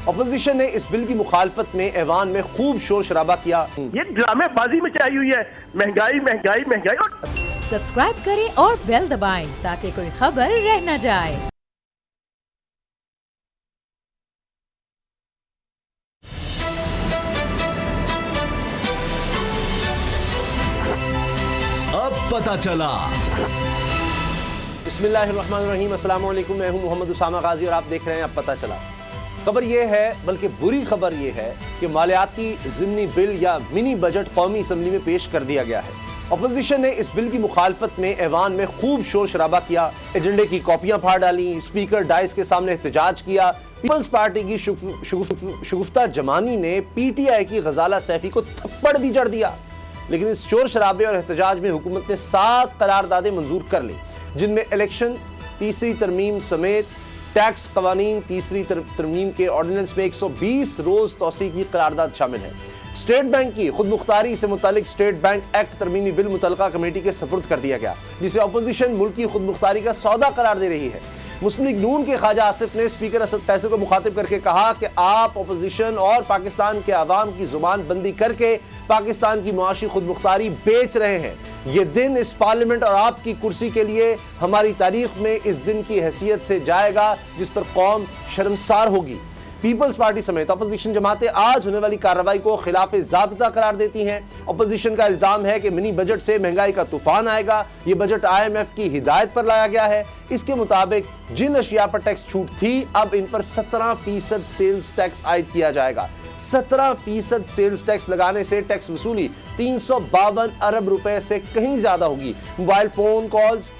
Opposition ने इस bill की मुखालफत में ऐवान में खूब शोर शराबा किया। ये ड्रामेबाजी में चाहिए हुई है, महंगाई महंगाई महंगाई। और सब्सक्राइब करें और बेल दबाएं ताकि कोई खबर रह न जाए। अब पता चला। बिस्मिल्लाहिर्रहमानिर्रहीम, अस्सलाम वालेकुम। मैं हूं मोहम्मद उसामा गाजी और आप देख रहे हैं अब पता चला। खबर यह है, बल्कि बुरी खबर यह है कि मालियाती ज़िमनी बिल या मिनी बजट कौमी असम्बली में पेश कर दिया गया है। अपोजिशन ने इस बिल की मुखालफत में ऐवान में खूब शोर शराबा किया, एजेंडे की कॉपियां फाड़ डाली, स्पीकर डाइस के सामने एहतजाज किया। पीपल्स पार्टी की शगुफ्ता जमानी ने PTI की गजाला सैफी को थप्पड़ भी जड़ दिया। लेकिन इस शोर शराबे और एहतजाज में हुकूमत ने 7 करारदादें मंजूर कर ली, जिनमें इलेक्शन, तीसरी तरमीम समेत टैक्स कवानीन, तीसरी तरमीम के ऑर्डिनेंस में 120 रोज तोसी की करारदाद शामिल है। स्टेट बैंक की खुद मुख्तारी से मुतालिक स्टेट बैंक एक्ट तरमीमी बिल मुतलका कमेटी के सपुर्द कर दिया गया, जिसे अपोजिशन मुल्क की खुद मुख्तारी का सौदा करार दे रही है। मुस्लिम लीग नून के ख्वाजा आसिफ ने स्पीकर असद कैसर को मुखातिब करके कहा कि आप अपोजिशन और पाकिस्तान के अवाम की जुबान बंदी करके पाकिस्तान की मुआशी खुद मुख्तारी बेच रहे हैं। ये दिन इस पार्लियामेंट और आपकी कुर्सी के लिए हमारी तारीख में इस दिन की हैसियत से जाएगा जिस पर कौम शर्मसार होगी। पीपल्स पार्टी समेत अपोजिशन जमातें आज होने वाली कार्रवाई को खिलाफ ज़ाब्ता करार देती हैं। अपोजिशन का इल्जाम है कि मिनी बजट से महंगाई का तूफान आएगा। ये बजट IMF की हिदायत पर लाया गया है। इसके मुताबिक जिन अशिया पर टैक्स छूट थी, अब इन पर 17% सेल्स टैक्स आयद किया जाएगा। 17% सेल्स टैक्स लगाने से टैक्स वसूली 352 अरब रुपए से कहीं ज्यादा होगी। मोबाइल फोन कॉल्स,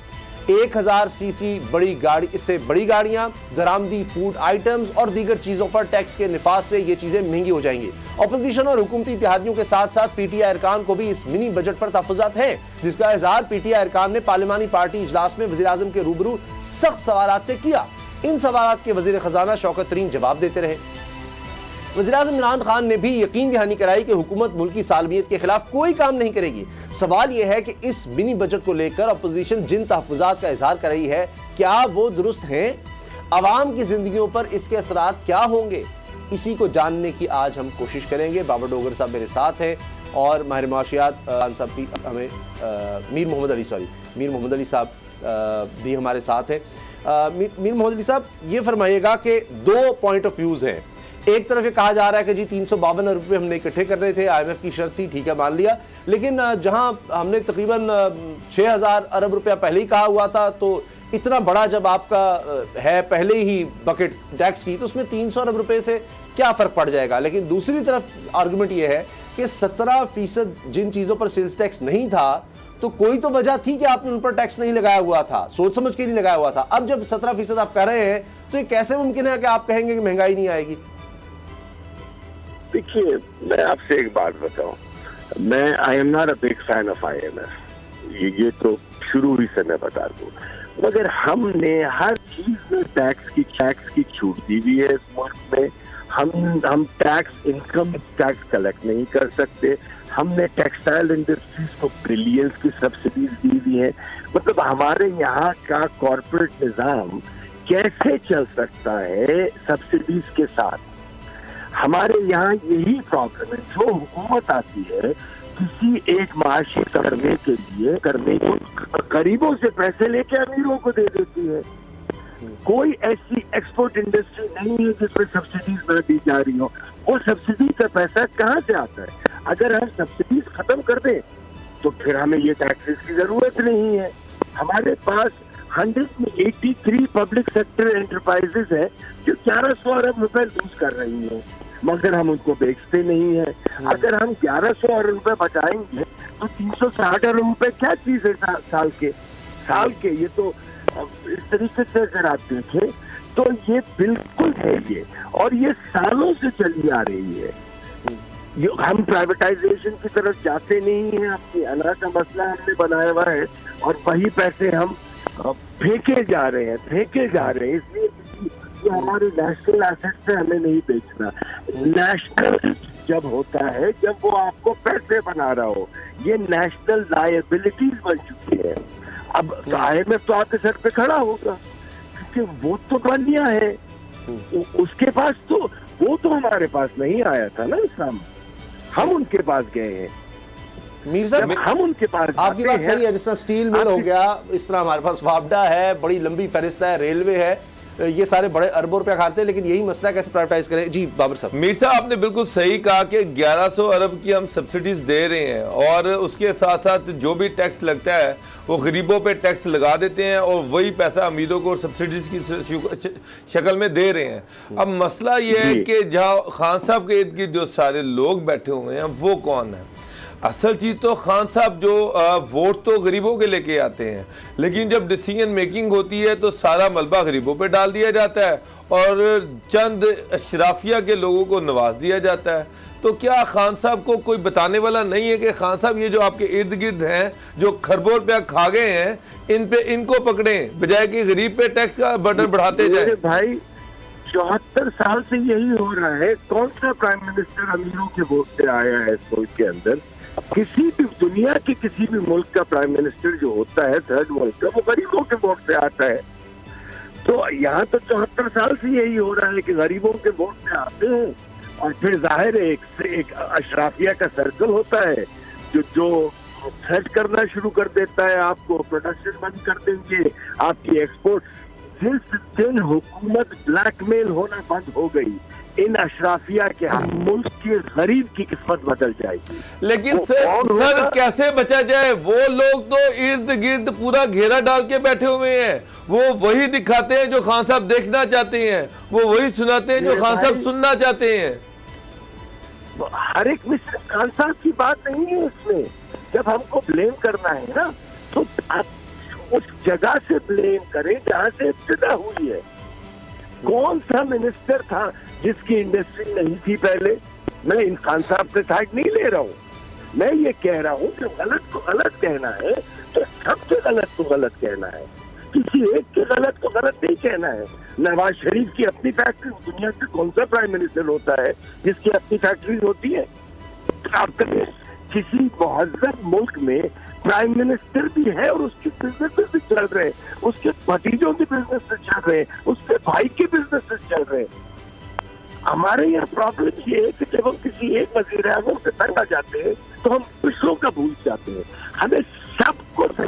1000 सीसी बड़ी गाड़ी, इससे बड़ी गाड़ियां, दरामदी फूड आइटम्स और दीगर चीजों पर टैक्स के निफाज से ये चीजें महंगी हो जाएंगी। अपोजिशन और हुकूमती इत्तेहादियों के साथ साथ PTI अरकान को भी इस मिनी बजट पर तहफ़्फ़ुज़ात हैं, जिसका इज़हार PTI अरकान ने पार्लिमानी पार्टी इजलास में वज़ीर आज़म के रूबरू सख्त सवालात से किया। इन सवालात के वज़ीर ख़जाना शौकत तरीन जवाब देते रहे। वज़ीर-ए-आज़म इमरान खान ने भी यकीन दहानी कराई कि हुकूमत मुल्की सालमियत के खिलाफ कोई काम नहीं करेगी। सवाल यह है कि इस मिनी बजट को लेकर अपोजिशन जिन तहफ़्फ़ुज़ात का इजहार कर रही है, क्या वो दुरुस्त हैं? आवाम की जिंदगियों पर इसके असरात क्या होंगे? इसी को जानने की आज हम कोशिश करेंगे। बाबर डोगर साहब मेरे साथ हैं और माहिर माशियात साहब भी हमें मीर मोहम्मद अली साहब भी हमारे साथ हैं। मीर मोहम्मद अली साहब, ये फरमाइएगा कि 2 पॉइंट ऑफ व्यूज़ हैं। एक तरफ ये कहा जा रहा है कि जी 352 अरब रुपये हमने इकट्ठे करने थे, IMF की शर्त थी, ठीक है मान लिया, लेकिन जहां हमने तकरीबन 6000 अरब रुपया पहले ही कहा हुआ था, तो इतना बड़ा जब आपका है पहले ही बकेट टैक्स की, तो उसमें 300 अरब रुपये से क्या फ़र्क पड़ जाएगा। लेकिन दूसरी तरफ आर्गूमेंट ये है कि 17% जिन चीज़ों पर सेल्स टैक्स नहीं था, तो कोई तो वजह थी कि आपने उन पर टैक्स नहीं लगाया हुआ था, सोच समझ के नहीं लगाया हुआ था। अब जब 17% आप कह रहे हैं, तो ये कैसे मुमकिन है कि आप कहेंगे कि महंगाई नहीं आएगी? देखिए, मैं आपसे एक बात बताऊं, मैं I am not a big fan of IMF, ये तो शुरू ही से मैं बता दूं, मगर हमने हर चीज में टैक्स की छूट दी हुई है इस मुल्क में। हम टैक्स, इनकम टैक्स कलेक्ट नहीं कर सकते। हमने टेक्सटाइल इंडस्ट्रीज को बिलियंस की सब्सिडीज दी हुई है। मतलब हमारे यहाँ का कॉर्पोरेट निजाम कैसे चल सकता है सब्सिडीज के साथ? हमारे यहाँ यही प्रॉब्लम है। जो हुकूमत आती है किसी एक माशी करने को गरीबों से पैसे लेके अमीरों को दे देती है। कोई ऐसी एक्सपोर्ट इंडस्ट्री नहीं है जिसमें सब्सिडीज ना दी जा रही हो। वो सब्सिडी का पैसा कहाँ से आता है? अगर हम सब्सिडीज खत्म कर दें तो फिर हमें ये टैक्सेस की जरूरत नहीं है। हमारे पास 183 पब्लिक सेक्टर एंटरप्राइजेस है जो 1100 अरब रुपए लूज कर रही है, मगर हम उनको बेचते नहीं है। अगर हम 1100 अरब रुपए बचाएंगे तो 360 अरब रुपए क्या चीज है साल के? ये तो इस तरीके से अगर आप देखें तो ये बिल्कुल है ये, और ये सालों से चली आ रही है। हम प्राइवेटाइजेशन की तरफ जाते नहीं है। अपनी अना का मसला हमने बनाया हुआ है और वही पैसे हम फेंके जा रहे हैं। इसलिए ये हमारे नेशनल एसेट से हमें नहीं बेचना। नेशनल जब होता है जब वो आपको पैसे बना रहा हो, ये नेशनल लायबिलिटीज बन चुकी है। अब IMF तो आपके सर पे खड़ा होगा क्योंकि वो तो बन गया है। उसके पास तो वो तो हमारे पास नहीं आया था ना इस्लाम, हम उनके पास गए हैं। मीर साहब, हम उनके पास आपकी बात सही है, जिस तरह स्टील मिल हो गया, इस तरह हमारे पास वापडा है, बड़ी लंबी फहरिस्त है, रेलवे है, ये सारे बड़े अरबों रुपया खाते हैं, लेकिन यही मसला कैसे प्राइवेटाइज करें। जी बाबर साहब। मीर साहब, आपने बिल्कुल सही कहा कि 1100 अरब की हम सब्सिडीज दे रहे हैं और उसके साथ साथ जो भी टैक्स लगता है वो गरीबों पे टैक्स लगा देते हैं और वही पैसा अमीरों को सब्सिडीज की शक्ल में दे रहे हैं। अब मसला ये है कि जहाँ खान साहब के इर्द गिर्द जो सारे लोग बैठे हुए हैं वो कौन है? असल चीज़ तो खान साहब जो वोट तो गरीबों के लेके आते हैं, लेकिन जब डिसीजन मेकिंग होती है तो सारा मलबा गरीबों पे डाल दिया जाता है और चंद अशराफिया के लोगों को नवाज दिया जाता है। तो क्या खान साहब को कोई बताने वाला नहीं है कि खान साहब ये जो आपके इर्द गिर्द हैं जो खरबों रुपया खा गए हैं, इन पे इनको पकड़ें बजाय कि गरीब पे टैक्स का बर्डन बढ़ाते जाए? भाई 74 साल से यही हो रहा है। कौन सा प्राइम मिनिस्टर अमीरों के वोट से आया है इस मुल्क के अंदर? किसी भी दुनिया के किसी भी मुल्क का प्राइम मिनिस्टर जो होता है, थर्ड मुल्क का, वो गरीबों के वोट से आता है। तो यहाँ तो 74 साल से यही हो रहा है कि गरीबों के वोट से आते हैं और फिर जाहिर है एक अशराफिया का सर्कल होता है जो थ्रेट करना शुरू कर देता है, आपको प्रोडक्शन बंद कर देंगे, आपकी एक्सपोर्ट। जिस दिन हुकूमत ब्लैकमेल होना बंद हो गई इन अशराफिया के मुल्क के गरीब की किस्मत बदल जाएगी। लेकिन सर कैसे बचा जाए? वो लोग तो इर्द गिर्द पूरा घेरा डाल के बैठे हुए हैं, वो वही दिखाते हैं जो खान साहब देखना चाहते हैं, वो वही सुनाते हैं जो खान साहब सुनना चाहते हैं। हर एक मिस्टर खान साहब की बात नहीं है इसमें। जब हमको ब्लेम करना है ना, तो आप उस जगह से ब्लेम करें जहाँ से इब्तिदा हुई है। कौन सा मिनिस्टर था जिसकी इंडस्ट्री नहीं थी पहले? मैं इन खान साहब से साइड नहीं ले रहा हूँ, मैं ये कह रहा हूँ कि गलत को गलत कहना है तो सबसे गलत को गलत कहना है, किसी एक के गलत को गलत नहीं कहना है। नवाज शरीफ की अपनी फैक्ट्री, दुनिया का कौन सा प्राइम मिनिस्टर होता है जिसकी अपनी फैक्ट्रीज होती है? किसी मुहज्जब मुल्क में प्राइम मिनिस्टर भी है और उसके बिजनेस भी चल रहे हैं, उसके भतीजों के बिजनेस चल रहे हैं, उसके भाई के बिजनेस चल रहे हैं। हमारे यहाँ प्रॉब्लम ये है कि जब हम किसी एक वज़ीर आज़म से तंग आ जाते हैं तो हम पिछलों का भूल जाते हैं। हमें सबको है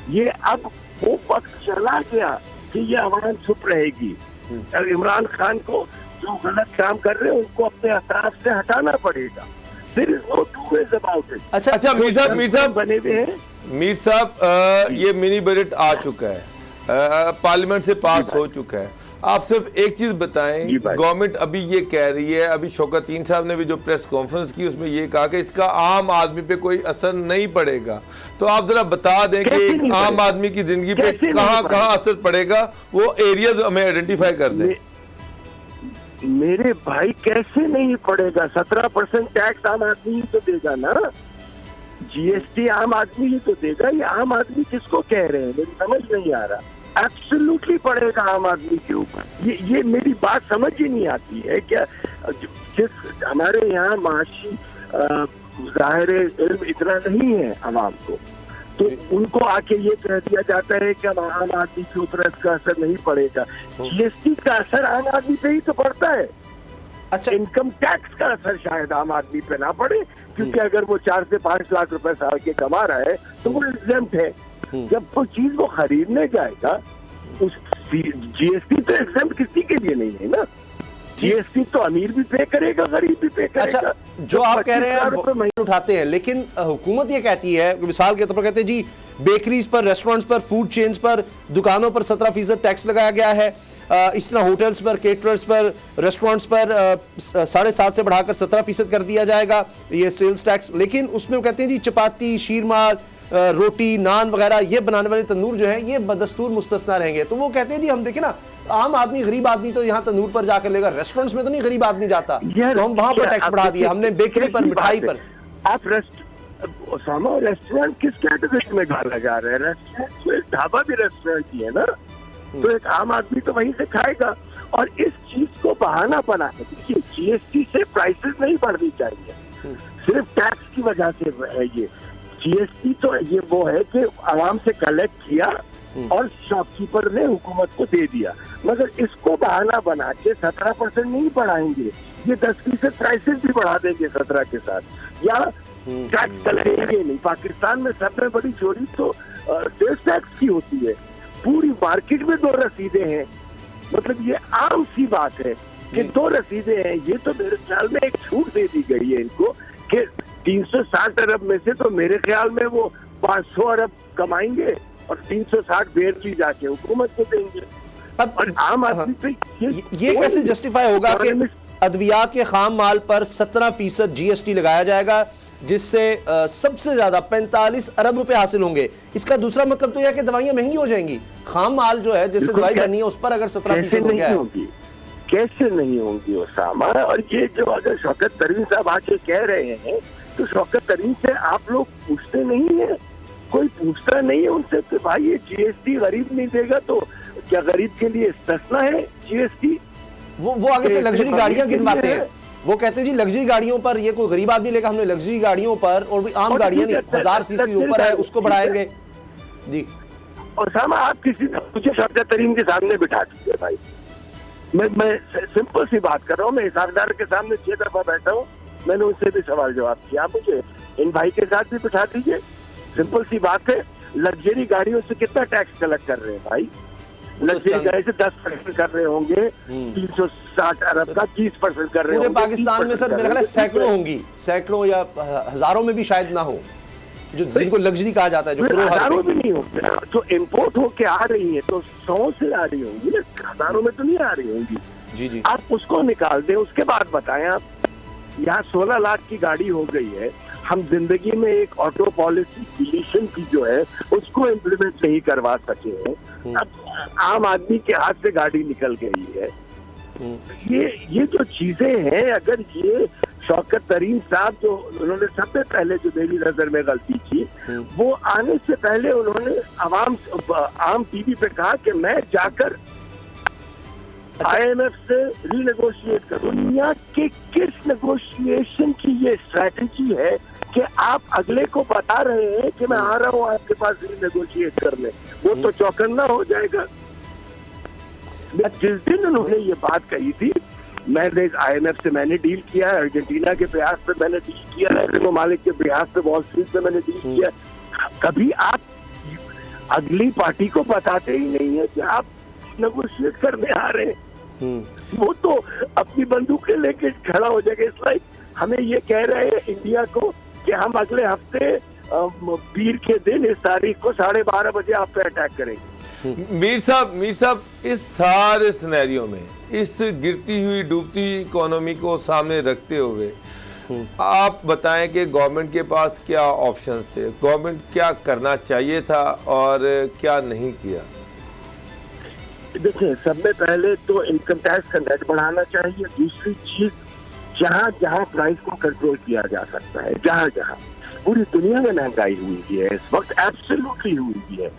ये, अब वो वक्त चला गया कि ये आवाम चुप रहेगी। इमरान खान को जो गलत काम कर रहे हैं उनको अपने अताफ से हटाना पड़ेगा। अच्छा मीर साहब बने हुए हैं। मीर साहब, ये मिनी बजट आ चुका है, पार्लियामेंट से पास हो चुका है। आप सिर्फ एक चीज बताएं, गवर्नमेंट अभी ये कह रही है, अभी शौकतीन साहब ने भी जो प्रेस कॉन्फ्रेंस की उसमें ये कहा कि इसका आम आदमी पे कोई असर नहीं पड़ेगा। तो आप जरा बता दें कि आम आदमी की जिंदगी पे कहाँ असर पड़ेगा, वो एरियाज हमें आइडेंटिफाई कर दें। मेरे भाई कैसे नहीं पड़ेगा? 17% टैक्स आम आदमी ही तो देगा ना, जीएसटी आम आदमी ही तो देगा। ये आम आदमी किसको कह रहे हैं, मेरी समझ नहीं आ रहा। एब्सोल्युटली पड़ेगा आम आदमी के ऊपर। ये मेरी बात समझ ही नहीं आती है क्या? जिस हमारे यहाँ माशी ज़ाहिर इल्म इतना नहीं है आवाम को, तो उनको आके ये कह दिया जाता है कि आम आदमी के ऊपर इसका असर नहीं पड़ेगा। जीएसटी का असर आम आदमी पे ही तो पड़ता है। अच्छा, इनकम टैक्स का असर शायद आम आदमी पे ना पड़े, क्योंकि अगर वो 4 से 5 लाख रुपए साल के कमा रहा है तो वो एग्जेम्प्ट है। जब कोई चीज वो खरीदने जाएगा, उस जीएसटी तो एग्जेम्प्ट किसी के लिए नहीं है ना। जीएसटी तो अमीर भी पे करेगा, गरीब भी पे करेगा। अच्छा, जो आप कह रहे हैं महीने उठाते हैं, लेकिन हुकूमत ये कहती है, मिसाल के तौर पर कहते हैं जी बेकरीज पर, रेस्टोरेंट्स पर, फूड चेन्स पर, दुकानों पर 17% टैक्स लगाया गया है। इस तरह होटल्स पर, केटरर्स पर, रेस्टोरेंट्स पर 7.5% से बढ़ाकर 17% कर दिया जाएगा ये सेल्स टैक्स। लेकिन उसमें वो कहते हैं जी चपाती, शीरमार, रोटी, नान वगैरह ये बनाने वाले तंदूर जो है ये बदस्तूर मुस्तस्ना रहेंगे। तो वो कहते हैं जी हम देखें ना, आम आदमी, गरीब आदमी तो यहाँ तंदूर पर जाकर लेगा, रेस्टोरेंट्स में तो नहीं गरीब आदमी जाता, तो हम वहां पर टैक्स बढ़ा दिया हमने, बेकरी पर, मिठाई पर। आप रेस्टोरेंट किस कैटेगरी में डाला जा रहा है? रेस्टोरेंट तो एक ढाबा भी रेस्टोरेंट ही है ना, तो एक आम आदमी तो वहीं से खाएगा। और इस चीज को बहाना बना है, देखिए जीएसटी से प्राइसेस नहीं बढ़नी चाहिए, सिर्फ टैक्स की वजह से है ये। जीएसटी तो ये वो है कि आवाम से कलेक्ट किया और शॉपकीपर ने हुकूमत को दे दिया, मगर इसको बहाना बना के 17% नहीं बढ़ाएंगे, ये 10% प्राइसेस भी बढ़ा देंगे 17 के साथ, या टैक्स चलेंगे नहीं। पाकिस्तान में सबसे बड़ी चोरी तो सेल्स टैक्स की होती है, पूरी मार्केट में 2 रसीदें हैं, मतलब ये आम सी बात है कि 2 रसीदें हैं। ये तो मेरे ख्याल में एक छूट दे दी गई है इनको कि 360 अरब में से तो मेरे ख्याल में वो 500 अरब कमाएंगे और 360 बेरली जाके हुकूमत को देंगे। अब और आम आदमी पे ये कैसे जस्टिफाई होगा कि अद्वियात के खाम माल पर 17% जीएसटी लगाया जाएगा, जिससे सबसे ज्यादा 45 अरब रुपए हासिल होंगे? इसका दूसरा मतलब तो यह है कि दवाइयां महंगी हो जाएंगी। खाम माल जो है जिससे दवाई करनी है उस पर अगर 17% हो गया है, कैसे नहीं होंगी उसामा? और ये जो अगर शौकत तरीन साहब आके कह रहे हैं तो शौकत तरीन से आप लोग पूछते नहीं है, कोई पूछता नहीं है उनसे कि भाई ये जीएसटी गरीब नहीं देगा तो क्या गरीब के लिए इस्तेस्ना है जीएसटी? वो आगे से लग्जरी गाड़ियां गिनवाते हैं, वो कहते हैं जी लग्जरी गाड़ियों पर ये कोई गरीब आदमी लेगा, हमने लग्जरी गाड़ियों पर, और भी आम गाड़ियां नहीं 1000 सीसी ऊपर है उसको बढ़ाएंगे जी। और सामा आप किसी मुझे शौकत तरीन के सामने बिठा दीजिए भाई, मैं सिंपल सी बात कर रहा हूँ, मैं हिसाबदार के सामने 6 दफा बैठा हूँ, मैंने उनसे भी सवाल जवाब किया, आप मुझे इन भाई के साथ भी बिठा दीजिए। सिंपल सी बात है, लग्जरी गाड़ियों से कितना टैक्स कलेक्ट कर रहे हैं भाई? लग्जरी गाड़ी से 10% कर रहे होंगे, 360 अरब का 30% कर रहे पूरे होंगे। पाकिस्तान में सर मेरा ख्याल है सैकड़ों होंगी, सैकड़ों या हजारों में भी शायद ना हो, जो जिनको लग्जरी कहा जाता है, जो हजारों में नहीं होते ना, जो इम्पोर्ट होके आ रही है तो 100 से आ रही होंगी, हजारों में तो नहीं आ रही होंगी। जी जी, आप उसको निकाल दें, उसके बाद बताएं आप। यहाँ 16 लाख की गाड़ी हो गई है, हम जिंदगी में एक ऑटो पॉलिसी डिलीशन की जो है उसको इम्प्लीमेंट नहीं करवा सके हैं, अब आम आदमी के हाथ से गाड़ी निकल गई है। ये जो चीजें हैं, अगर ये शौकत तरीन साहब जो उन्होंने सबसे पहले जो मेरी नजर में गलती की, वो आने से पहले उन्होंने आम टीवी पे कहा कि मैं जाकर IMF से रीनेगोशिएट कर। दुनिया के किस नेगोशिएशन की ये स्ट्रैटेजी है कि आप अगले को बता रहे हैं कि मैं आ रहा हूँ आपके पास रीनेगोशिएट करने? वो तो चौकन्ना हो जाएगा। जिस दिन उन्होंने ये बात कही थी, मैंने IMF से मैंने डील किया है, अर्जेंटीना के प्रयास पे मैंने डील किया है, ममालिक के प्रयास पे वॉल स्ट्रीट पे मैंने डील किया। कभी आप अगली पार्टी को बताते ही नहीं है कि आप नेगोशिएट करने आ रहे हैं। वो तो अपनी बंदूकें लेके खड़ा हो जाएगा। इस लाइक हमें ये कह रहे हैं इंडिया को कि हम अगले हफ्ते पीर के दिन इस तारीख को 12:30 बजे आप पे अटैक करेंगे। मीर साहब इस सारे सिनेरियो में, इस गिरती हुई डूबती इकोनॉमी को सामने रखते हुए आप बताएं कि गवर्नमेंट के पास क्या ऑप्शंस थे, गवर्नमेंट क्या करना चाहिए था और क्या नहीं किया? देखिए, सबसे पहले तो इनकम टैक्स का नेट बढ़ाना चाहिए। दूसरी चीज, जहाँ जहाँ प्राइस को कंट्रोल किया जा सकता है, जहाँ जहाँ पूरी दुनिया में महंगाई हुई है इस वक्त, एब्सोल्युटली हुई है।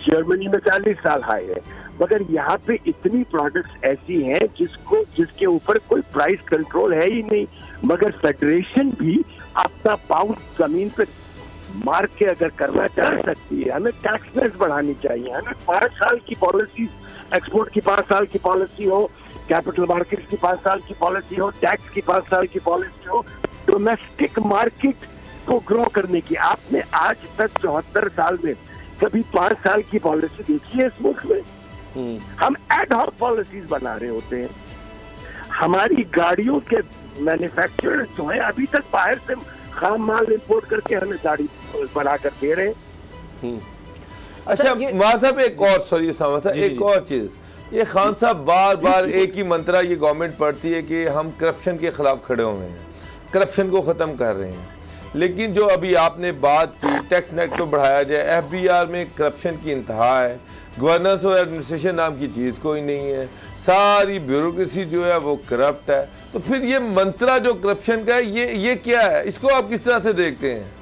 जर्मनी में 40 साल हाई है, मगर यहाँ पे इतनी प्रोडक्ट्स ऐसी हैं जिसके ऊपर कोई प्राइस कंट्रोल है ही नहीं। मगर फेडरेशन भी अपना पाउंड जमीन पे मार के अगर करना चाह सकती है, हमें टैक्स रेट बढ़ानी चाहिए, हमें 5 साल की पॉलिसी, एक्सपोर्ट की 5 साल की पॉलिसी हो, कैपिटल मार्केट की 5 साल की पॉलिसी हो, टैक्स की 5 साल की पॉलिसी हो, डोमेस्टिक मार्केट को ग्रो करने की। आपने आज तक 74 साल में कभी 5 साल की पॉलिसी देखी है इस मुल्क में? हम एड हॉक पॉलिसीज बना रहे होते हैं। हमारी गाड़ियों के मैन्युफैक्चरर्स जो है अभी तक बाहर से खाम माल इंपोर्ट करके हमें गाड़ी बना कर दे रहे हैं। अच्छा वहाँ साहब एक और चीज, ये खान साहब बार बार एक ही मंत्रा ये गवर्नमेंट पढ़ती है कि हम करप्शन के खिलाफ खड़े हुए हैं, करप्शन को खत्म कर रहे हैं। लेकिन जो अभी आपने बात की टैक्स नेट को बढ़ाया जाए, FBR में करप्शन की इंतहा है, गवर्नेंस और एडमिनिस्ट्रेशन नाम की चीज़ कोई नहीं है, सारी ब्यूरोक्रेसी जो है वो करप्ट है। तो फिर ये मंत्रा जो करप्शन का है ये क्या है, इसको आप किस तरह से देखते हैं?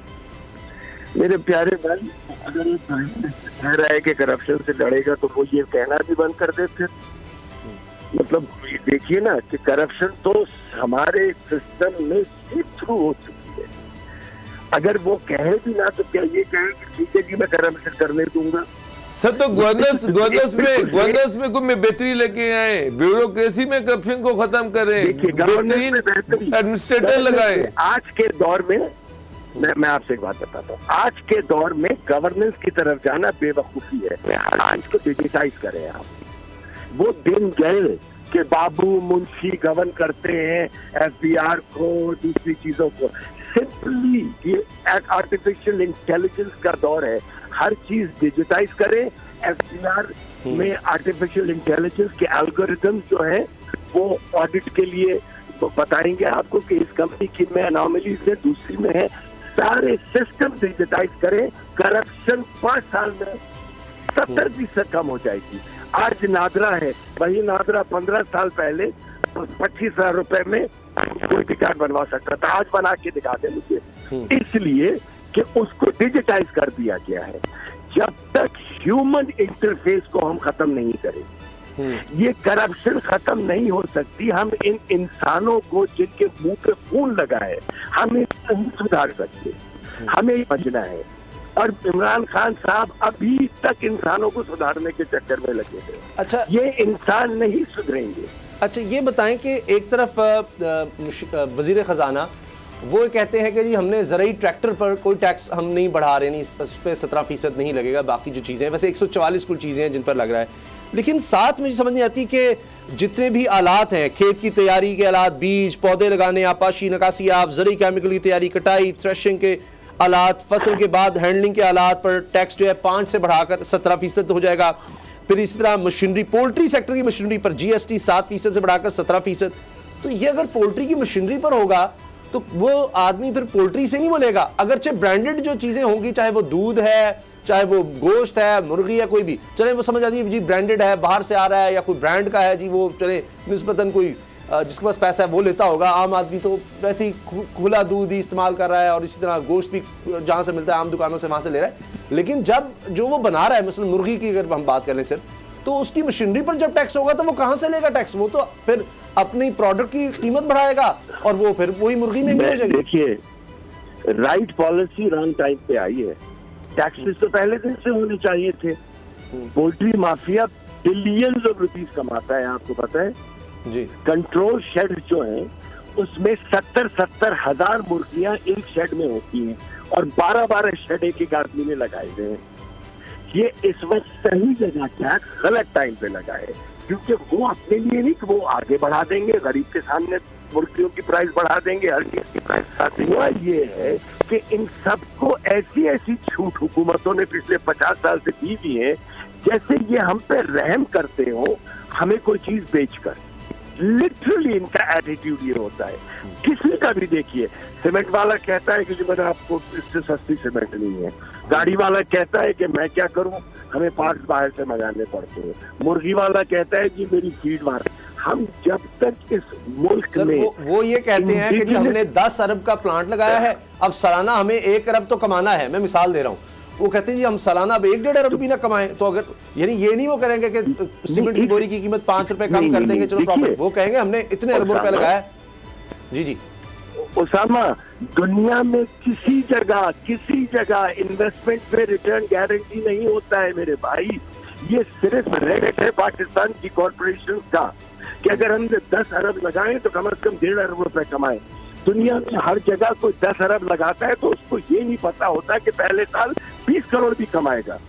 मेरे प्यारे भाई, अगर ये कह रहा है कि करप्शन से लड़ेगा तो वो ये कहना भी बंद कर दे फिर। मतलब देखिए ना कि करप्शन तो हमारे सिस्टम में सीप थ्रू हो चुकी है। अगर वो कहे भी ना तो क्या ये कहे कि ठीक है जी मैं करप्शन करने दूंगा? सर तो गवर्नेंस में कोई बेहतरी लेके आए, ब्यूरोक्रेसी में करप्शन को खत्म करें, बेहतरीन एडमिनिस्ट्रेटर लगाए। आज के दौर में मैं आपसे एक बात बताता हूँ, आज के दौर में गवर्नेंस की तरफ जाना बेवकूफी है। आज को डिजिटाइज करें आप। वो दिन गए कि बाबू मुंशी गवर्न करते हैं एफबीआर को, दूसरी चीजों को। सिंपली ये आर्टिफिशियल इंटेलिजेंस का दौर है, हर चीज डिजिटाइज करें। एफबीआर में आर्टिफिशियल इंटेलिजेंस के एल्गोरिथम जो है वो ऑडिट के लिए बताएंगे आपको कि इस कंपनी की में अनोमलीज है, दूसरी में है। सारे सिस्टम डिजिटाइज करें, करप्शन 5 साल में 70% कम हो जाएगी। आज नादरा है, वही नादरा 15 साल पहले 25,000 रुपए में कोई टिकट बनवा सकता था, आज बना के दिखा दे मुझे। इसलिए कि उसको डिजिटाइज कर दिया गया है। जब तक ह्यूमन इंटरफेस को हम खत्म नहीं करें, ये करप्शन खत्म नहीं हो सकती। हम इन इंसानों को जिनके मुंह पे खून लगा है, हम इसको नहीं सुधार सकते, हमें समझना है। और इमरान खान साहब अभी तक इंसानों को सुधारने के चक्कर में लगे थे। अच्छा, ये इंसान नहीं सुधरेंगे। अच्छा ये बताएं कि एक तरफ वजीर खजाना वो कहते हैं कि जी हमने ज़रूरी ट्रैक्टर पर कोई टैक्स हम नहीं बढ़ा रहे, नहीं उस पर 17% नहीं लगेगा, बाकी जो चीज़ें हैं वैसे 144 कुल चीज़ें हैं जिन पर लग रहा है। लेकिन साथ मुझे समझ नहीं आती कि जितने भी आलात हैं, खेत की तैयारी के आलात, बीज पौधे लगाने, आपाशी नकासी आप, ज़रूरी केमिकल की तैयारी, कटाई थ्रेशिंग के आलात, फसल के बाद हैंडलिंग के आलात पर टैक्स जो है 5 से बढ़ाकर 17% हो जाएगा। फिर इसी तरह मशीनरी, पोल्ट्री सेक्टर की मशीनरी पर GST 7% से बढ़ाकर 17%। तो ये अगर पोल्ट्री की मशीनरी पर होगा तो वो आदमी फिर पोल्ट्री से नहीं बोलेगा, अगरचे ब्रांडेड जो चीज़ें होंगी, चाहे वो दूध है, चाहे वो गोश्त है, मुर्गी है, कोई भी चले वो समझ आती है जी ब्रांडेड है, बाहर से आ रहा है या कोई ब्रांड का है जी, वो चले निस्बतन कोई जिसके पास पैसा है वो लेता होगा। आम आदमी तो वैसे ही खुला दूध ही इस्तेमाल कर रहा है और इसी तरह गोश्त भी जहाँ से मिलता है आम दुकानों से वहाँ से ले रहा है। लेकिन जब जो वो बना रहा है, मसलन मुर्गी की अगर हम बात कर लें सिर्फ, तो उसकी मशीनरी पर जब टैक्स होगा तो वो कहाँ से लेगा टैक्स? वो तो फिर अपनी प्रोडक्ट की कीमत बढ़ाएगा और वो फिर वही मुर्गी महंगी हो जाएगी। देखिए, राइट पॉलिसी रॉन्ग टाइम पे आई है। टैक्सेस तो पहले दिन से होने चाहिए थे। Poultry mafia billions of rupees कमाता है, आपको पता है जी। कंट्रोल शेड जो है उसमें 70-70 हजार मुर्गियां एक शेड में होती हैं और 12-12 शेड एक आदमी ने लगाए हुए हैं। ये इस वक्त सही जगह टैक्स गलत टाइम पे लगा है, क्योंकि वो अपने लिए नहीं कि वो आगे बढ़ा देंगे, गरीब के सामने मुर्गियों की प्राइस बढ़ा देंगे, हर चीज की प्राइस बढ़ा देंगे। हुआ ये है कि इन सबको ऐसी ऐसी छूट हुकूमतों ने पिछले 50 साल से दी हुई है, जैसे ये हम पे रहम करते हो हमें कोई चीज बेचकर। लिटरली इनका एटीट्यूड ये होता है। किसी का भी देखिए, सीमेंट वाला कहता है कि जो मैंने आपको इससे सस्ती सीमेंट नहीं है, गाड़ी वाला कहता है कि मैं क्या करूं, हमें पार्ट्स बाहर से मंगाने पड़ते हैं, मुर्गी वाला कहता है कि मेरी फीड मार। हम जब तक इस मुल्क में वो ये कहते हैं कि जी हमने 10 अरब का प्लांट लगाया है, अब सालाना हमें 1 अरब तो कमाना है। मैं मिसाल दे रहा हूँ, वो कहते हैं जी हम सालाना अब 1-1.5 अरब भी ना कमाएं तो अगर, यानी ये नहीं वो करेंगे कि सीमेंट की बोरी की कीमत 5 रुपए कम कर देंगे चलो प्रॉफिट, वो कहेंगे हमने इतने अरबों रुपए लगाया। जी जी उसामा, दुनिया में किसी जगह इन्वेस्टमेंट पे रिटर्न गारंटी नहीं होता है मेरे भाई। ये सिर्फ रेट है पाकिस्तान की कॉर्पोरेशन का कि अगर हम 10 अरब लगाएं तो कम से कम 1.5 अरब रुपए कमाएं। दुनिया में हर जगह कोई 10 अरब लगाता है तो उसको ये नहीं पता होता कि पहले साल 20 करोड़ भी कमाएगा।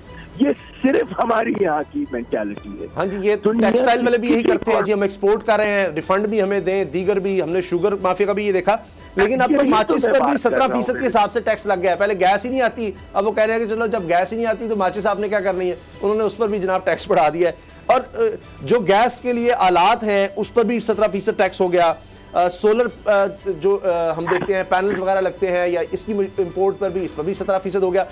ये सिर्फ हमारी यहाँ की मेंटालिटी है। हाँ जी, ये टेक्सटाइल वाले भी यही करते हैं जी, हम एक्सपोर्ट कर रहे हैं, रिफंड भी हमें दें, दीगर भी। हमने शुगर माफिया का भी ये देखा। लेकिन अब तो माचिस पर भी 17% के हिसाब से टैक्स लग गया है। पहले गैस ही नहीं आती, अब वो कह रहे हैं कि चलो जब गैस ही नहीं आती तो माचिस आपने क्या करनी है, उन्होंने उस पर भी जनाब टैक्स बढ़ा दिया है। और जो गैस के लिए आलात हैं उस पर भी 17% टैक्स हो गया। सोलर जो हम देखते हैं पैनल्स वगैरह लगते हैं या इसकी इंपोर्ट पर भी, इस पर भी 17% हो गया।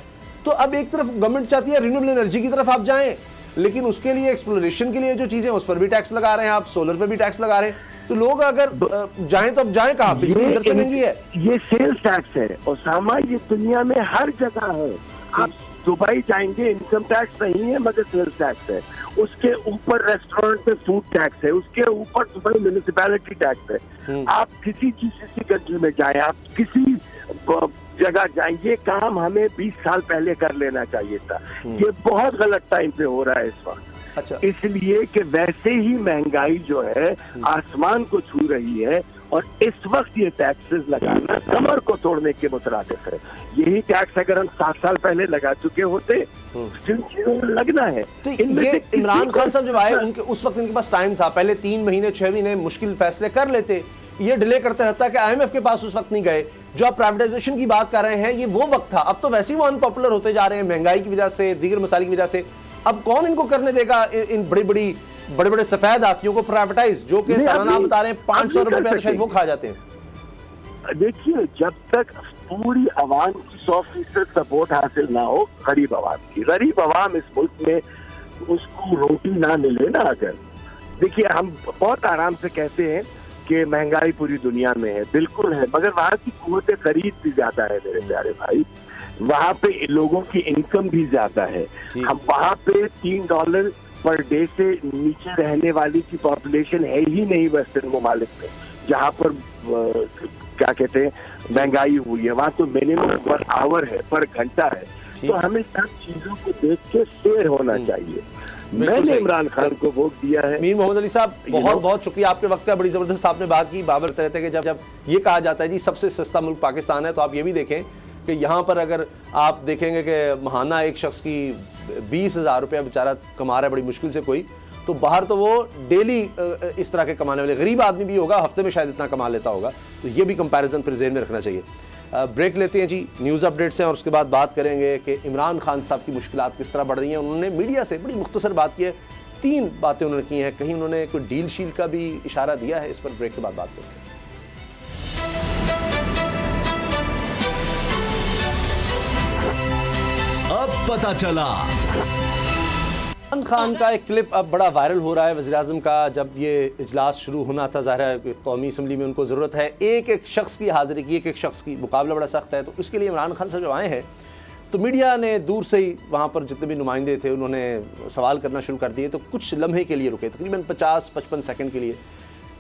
तो अब एक तरफ गवर्नमेंट चाहती है रिन्यूएबल एनर्जी की तरफ आप जाएं, लेकिन उसके लिए एक्सप्लोरेशन के लिए जो चीजें उस पर भी टैक्स लगा रहे हैं आप, सोलर पर भी टैक्स लगा रहे हैं। तो लोग अगर जाएं तो अब जाएं कहाँ? बिजली इधर से महंगी है। ये सेल्स टैक्स है ओसामा, ये दुनिया में हर जगह है। आप दुबई जाएंगे, इनकम टैक्स नहीं है मगर सेल्स टैक्स है। उसके ऊपर रेस्टोरेंट में फूड टैक्स है, उसके ऊपर दुबई म्युनिसिपैलिटी टैक्स है। आप किसी GCC कंट्री में जाएं, आप किसी जगह जाए। ये काम हमें 20 साल पहले कर लेना चाहिए था। ये बहुत गलत टाइम पे हो रहा है इस वक्त। अच्छा, इसलिए कि वैसे ही महंगाई जो है आसमान को छू रही है और इस वक्त ये टैक्सेस लगाना कमर को तोड़ने के मुतरादिफ है। यही टैक्स अगर हम 7 साल पहले लगा चुके होते जिन चीजों में लगना है। तो ये इमरान खान साहब जब आए उनके उस वक्त इनके पास टाइम था, पहले 3 महीने 6 महीने मुश्किल फैसले कर लेते, ये डिले करते रहता कि IMF के पास उस वक्त नहीं गए। जो आप प्राइवेटाइजेशन की बात कर रहे हैं ये वो वक्त था। अब तो वैसे ही वो अनपॉपुलर होते जा रहे हैं महंगाई की वजह से, दीगर मसाइल की वजह से। अब कौन इनको करने देगा इन बड़े बड़े सफेद हाथियों को प्राइवेटाइज, जो कि सालाना बता रहे हैं 500 रुपए तो शायद वो खा जाते हैं। देखिए, जब तक पूरी आवाम की 100% सपोर्ट हासिल ना हो, गरीब आवाम इस मुल्क में उसको रोटी ना मिले ना, अगर देखिए हम बहुत आराम से कहते हैं कि महंगाई पूरी दुनिया में है, बिल्कुल है, मगर वहाँ की कुव्वत खरीद भी ज्यादा है मेरे प्यारे भाई। वहाँ पे लोगों की इनकम भी ज्यादा है। हम वहाँ पे $3 पर डे से नीचे रहने वाली की पॉपुलेशन है ही नहीं वेस्टर्न ममालिक में, जहाँ पर क्या कहते हैं महंगाई हुई है। वहाँ तो मिनिमम पर आवर है, पर घंटा है। तो हमें सब चीजों को देख के शेयर होना चाहिए। मैंने इमरान खान को वोट दिया है। मीर मोहम्मद अली साहब, बहुत बहुत शुक्रिया आपके वक्त का। बड़ी जबरदस्त आपने बात की। बाबर कहते हैं कि जब ये कहा जाता है जी सबसे सस्ता मुल्क पाकिस्तान है, तो आप ये भी देखें कि यहाँ पर अगर आप देखेंगे कि महाना एक शख्स की 20,000 रुपया बेचारा कमा रहा है बड़ी मुश्किल से कोई, तो बाहर तो वो डेली इस तरह के कमाने वाले गरीब आदमी भी होगा, हफ्ते में शायद इतना कमा लेता होगा। तो ये भी कंपैरिजन फिर ज़हन में रखना चाहिए। ब्रेक लेते हैं जी, न्यूज़ अपडेट्स हैं और उसके बाद बात करेंगे कि इमरान खान साहब की मुश्किलात किस तरह बढ़ रही हैं। उन्होंने मीडिया से बड़ी मुख्तसर बात की है, 3 बातें उन्होंने की हैं, कहीं उन्होंने कोई डील शील का भी इशारा दिया है। इस पर ब्रेक के बाद बात करेंगे। अब पता चला। इमरान खान का एक क्लिप अब बड़ा वायरल हो रहा है वज़ीर-ए-आज़म का। जब ये इजलास शुरू होना था, ज़ाहिर है कौमी असम्बली में उनको ज़रूरत है एक शख्स की हाज़िरी की, एक शख्स की, मुकाबला बड़ा सख्त है। तो इसके लिए इमरान खान साहब जब आए हैं तो मीडिया ने दूर से ही वहाँ पर जितने भी नुमाइंदे थे उन्होंने सवाल करना शुरू कर दिए। तो कुछ लम्हे के लिए रुके, तकरीबन 50-55 सेकंड के लिए।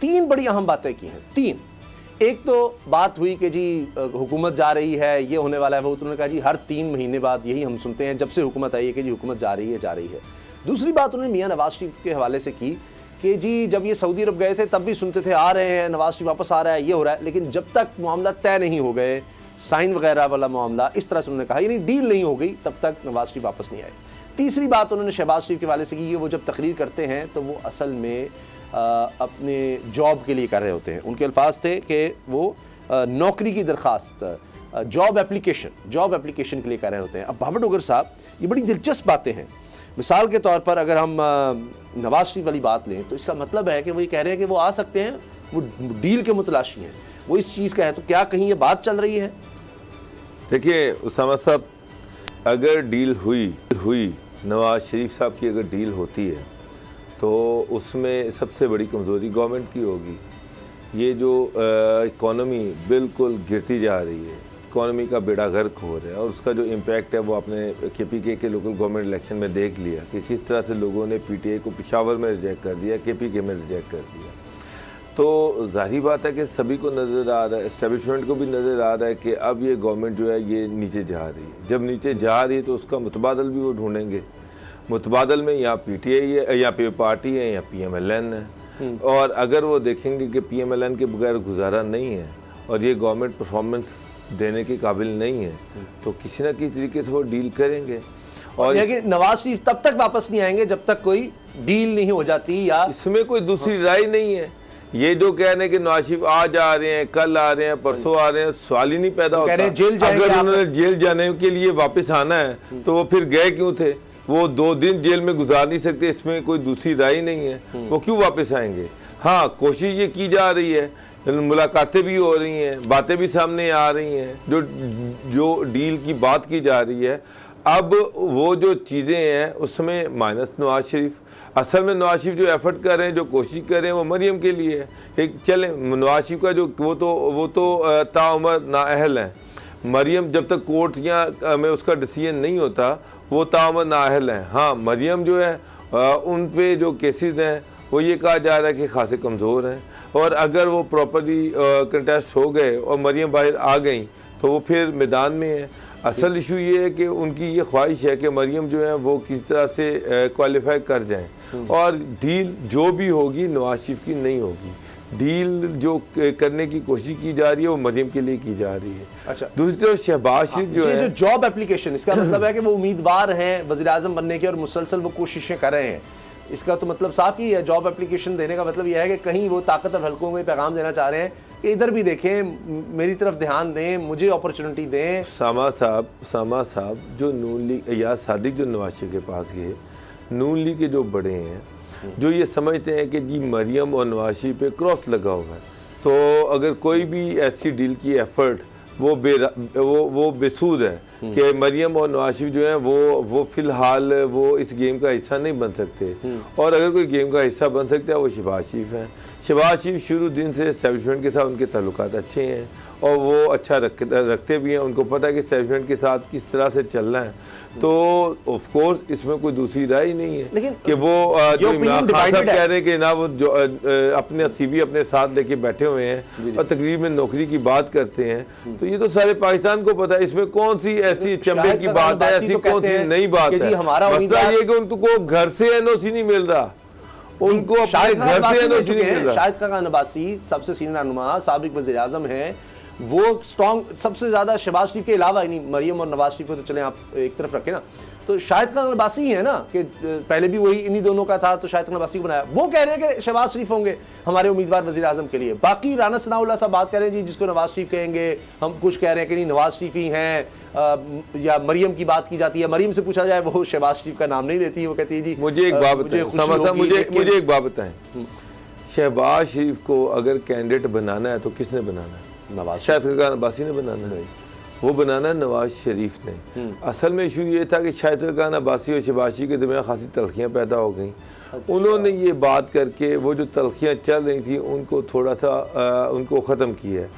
3 बड़ी अहम बातें की हैं। 3, एक तो बात हुई कि जी हुकूमत जा रही है, ये होने वाला है वो। तो उन्होंने कहा जी हर 3 महीने बाद यही हम सुनते हैं जब से हुकूमत आई है कि जी हुकूमत जा रही है। दूसरी बात उन्होंने मियां नवाज शरीफ के हवाले से की कि जी जब ये सऊदी अरब गए थे तब भी सुनते थे आ रहे हैं, नवाज शरीफ वापस आ रहा है, ये हो रहा है, लेकिन जब तक मामला तय नहीं हो गए, साइन वगैरह वाला मामला, इस तरह से उन्होंने कहा, यानी डील नहीं हो गई, तब तक नवाज शरीफ वापस नहीं आए। तीसरी बात उन्होंने शहबाज शरीफ के हवाले से की कि वो जब तकरीर करते हैं तो वो असल में अपने जॉब के लिए कर रहे होते हैं। उनके अल्फाज थे कि वो नौकरी की दरख्वास्त, जॉब एप्लीकेशन के लिए कर रहे होते हैं। अब बाबर डोगर साहब, ये बड़ी दिलचस्प बातें हैं। मिसाल के तौर पर अगर हम नवाज शरीफ वाली बात लें तो इसका मतलब है कि वो ये कह रहे हैं कि वो आ सकते हैं, वो डील के मुतलाशी हैं, वो इस चीज़ का है। तो क्या कहीं ये बात चल रही है? देखिए उसामा साहब, अगर डील हुई नवाज शरीफ साहब की अगर डील होती है तो उसमें सबसे बड़ी कमज़ोरी गवर्नमेंट की होगी। ये जो इकॉनमी बिल्कुल गिरती जा रही है, इकॉनमी का बेड़ा गर्क हो रहा है, और उसका जो इम्पैक्ट है वो आपने KPK के लोकल गवर्नमेंट इलेक्शन में देख लिया कि किस तरह से लोगों ने PTI को पेशावर में रिजेक्ट कर दिया, KPK में रिजेक्ट कर दिया। तो जाहिर बात है कि सभी को नज़र आ रहा है, इस्टेब्लिशमेंट को भी नज़र आ रहा है कि अब ये गवर्नमेंट जो है ये नीचे जा रही है। जब नीचे जा रही है तो उसका मुतबादल भी वो ढूंढेंगे। मुतबादल में यहाँ PTI है, यहाँ पे पार्टी है, यहाँ PMLN है। और अगर वो देखेंगे कि PMLN के बगैर गुजारा नहीं है और ये गवर्नमेंट परफॉर्मेंस देने के काबिल नहीं है, तो किसी न किसी तरीके से वो डील करेंगे। और लेकिन नवाज शरीफ तब तक वापस नहीं आएंगे जब तक कोई डील नहीं हो जाती, या इसमें कोई दूसरी राय नहीं है। ये जो कह रहे हैं कि नवाज शरीफ आज आ रहे हैं, कल आ रहे हैं, परसों आ रहे हैं, सवाल ही नहीं पैदा होता। अगर उन्होंने जेल जाने के लिए वापस आना है तो वो फिर गए क्यों थे? वो 2 दिन जेल में गुजार नहीं सकते, इसमें कोई दूसरी राय नहीं है। वो क्यों वापस आएंगे? हाँ, कोशिश ये की जा रही है, मुलाकातें भी हो रही हैं, बातें भी सामने आ रही हैं, जो डील की बात की जा रही है। अब वो जो चीज़ें हैं उसमें माइनस नवाज शरीफ, असल में नवाज शरीफ जो एफर्ट कर रहे हैं, जो कोशिश कर रहे हैं, वो मरियम के लिए है। एक चले नवाज शरीफ का जो वो तो ताउमर नाअहल हैं। मरियम जब तक कोर्ट या में उसका डिसीजन नहीं होता वो ताउमर नाअहल हैं। हाँ, मरियम जो है उन पे जो केसेस हैं वो ये कहा जा रहा है कि खासे कमज़ोर हैं, और अगर वो प्रॉपर्ली कंटेस्ट हो गए और मरियम बाहर आ गई तो वो फिर मैदान में है। असल इशू ये है कि उनकी ये ख्वाहिश है कि मरियम जो है वो किस तरह से क्वालिफाई कर जाएं और डील जो भी होगी नवाज शरीफ की नहीं होगी। डील जो करने की कोशिश की जा रही है वो मरियम के लिए की जा रही है। अच्छा, दूसरी तरफ शहबाज शरीफ जो है जॉब एप्लीकेशन, इसका मतलब है कि वो उम्मीदवार हैं वज़ीर आज़म बनने की और मुसलसल वो कोशिशें कर रहे हैं। इसका तो मतलब साफ ही है, जॉब एप्लीकेशन देने का मतलब यह है कि कहीं वो ताकतवर हलकों में पैगाम देना चाह रहे हैं कि इधर भी देखें, मेरी तरफ ध्यान दें, मुझे अपॉर्चुनिटी दें। सामा साहब जो नून लीग या सादिक जो नवाज शरीफ के पास गए, नून लीग के जो बड़े हैं जो ये समझते हैं कि जी मरियम और नवाज शरीफ पे क्रॉस लगा हुआ है, तो अगर कोई भी ऐसी डील की एफर्ट वो बेसूद है कि मरियम और नवाज शरीफ जो है वो फिलहाल वो इस गेम का हिस्सा नहीं बन सकते। और अगर कोई गेम का हिस्सा बन सकता है वो शहबाज शरीफ हैं। शहबाज शरीफ शुरू दिन से एस्टेब्लिशमेंट के साथ उनके ताल्लुकात अच्छे हैं और वो अच्छा रखते भी हैं। उनको पता है कि एस्टेब्लिशमेंट के साथ किस तरह से चलना है, तो ऑफ कोर्स इसमें कोई दूसरी राय नहीं है। लेकिन कि वो जो इमरान खान साहब कह रहे हैं कि ना वो जो अपने सीवी अपने साथ लेके बैठे हुए हैं और तकरीब में नौकरी की बात करते हैं, तो ये तो सारे पाकिस्तान को पता है। इसमें कौन सी ऐसी चंबे की बात है, ऐसी कौन सी नई बात है? मसला ये कि उनको घर से एनओसी नहीं मिल रहा, उनको अपने घर से एनओसी नहीं मिल रहा। शाहिद खान अब्बासी सबसे सीनियर रहनुमा साबिक वज़ीर आज़म हैं, वो स्ट्रॉन्ग सबसे ज़्यादा शहबाज शरीफ के अलावा, नहीं मरियम और नवाज शरीफ को तो चले आप एक तरफ रखें ना, तो शाहिद खान अब्बासी ही है ना कि पहले भी वही इन्हीं दोनों का था, तो शाहिद खान अब्बासी को बनाया। वो कह रहे हैं कि शहबाज शरीफ होंगे हमारे उम्मीदवार वज़ीर आज़म के लिए। बाकी राना सनाउल्लाह साहब बात कर रहे हैं जी जिसको नवाज शरीफ कहेंगे, हम कुछ कह रहे हैं कि नहीं नवाज शरीफ ही हैं, या मरियम की बात की जाती है। मरियम से पूछा जाए वो शहबाज शरीफ का नाम नहीं लेती, वो कहती है जी मुझे एक बात बताएं, मुझे एक बात बताएं, शहबाज शरीफ को अगर कैंडिडेट बनाना है तो किसने बनाना है? नवाज शाहिद खान अब्बासी ने बनाना है, वो बनाना है नवाज शरीफ ने। असल में इशू ये था कि शाहिद खान अब्बासी और शहबाज शरीफ के दरमियान खासी तलखियाँ पैदा हो गई। उन्होंने ये बात करके वो जो तलखियाँ चल रही थी उनको थोड़ा सा उनको ख़त्म किया है।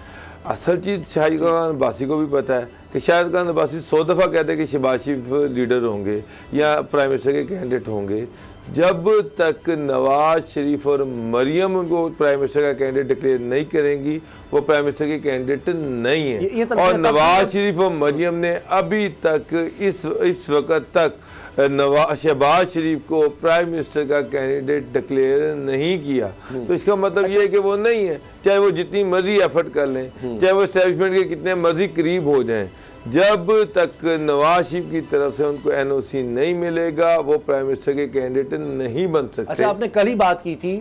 असल चीज़ शाहिद खान अब्बासी को भी पता है कि शाहिद खान अब्बासी 100 दफ़ा कहते हैं कि शहबाज शरीफ लीडर होंगे या प्राइम मिनिस्टर के कैंडिडेट होंगे। जब तक नवाज शरीफ और मरियम उनको प्राइम मिनिस्टर का कैंडिडेट डिक्लेयर नहीं करेंगी वो प्राइम मिनिस्टर के कैंडिडेट नहीं है। और नवाज शरीफ और मरियम ने अभी तक इस वक्त तक शहबाज शरीफ को प्राइम मिनिस्टर का कैंडिडेट डिक्लेयर नहीं किया। तो इसका मतलब ये है कि वो नहीं है, चाहे वो जितनी मर्जी एफर्ट कर लें, चाहे वो एस्टेब्लिशमेंट के कितने मर्जी करीब हो जाएं, जब तक नवाज शरीफ की तरफ से उनको एनओसी नहीं मिलेगा वो प्राइम मिनिस्टर के कैंडिडेट नहीं बन सकते। अच्छा, आपने कल ही बात की थी,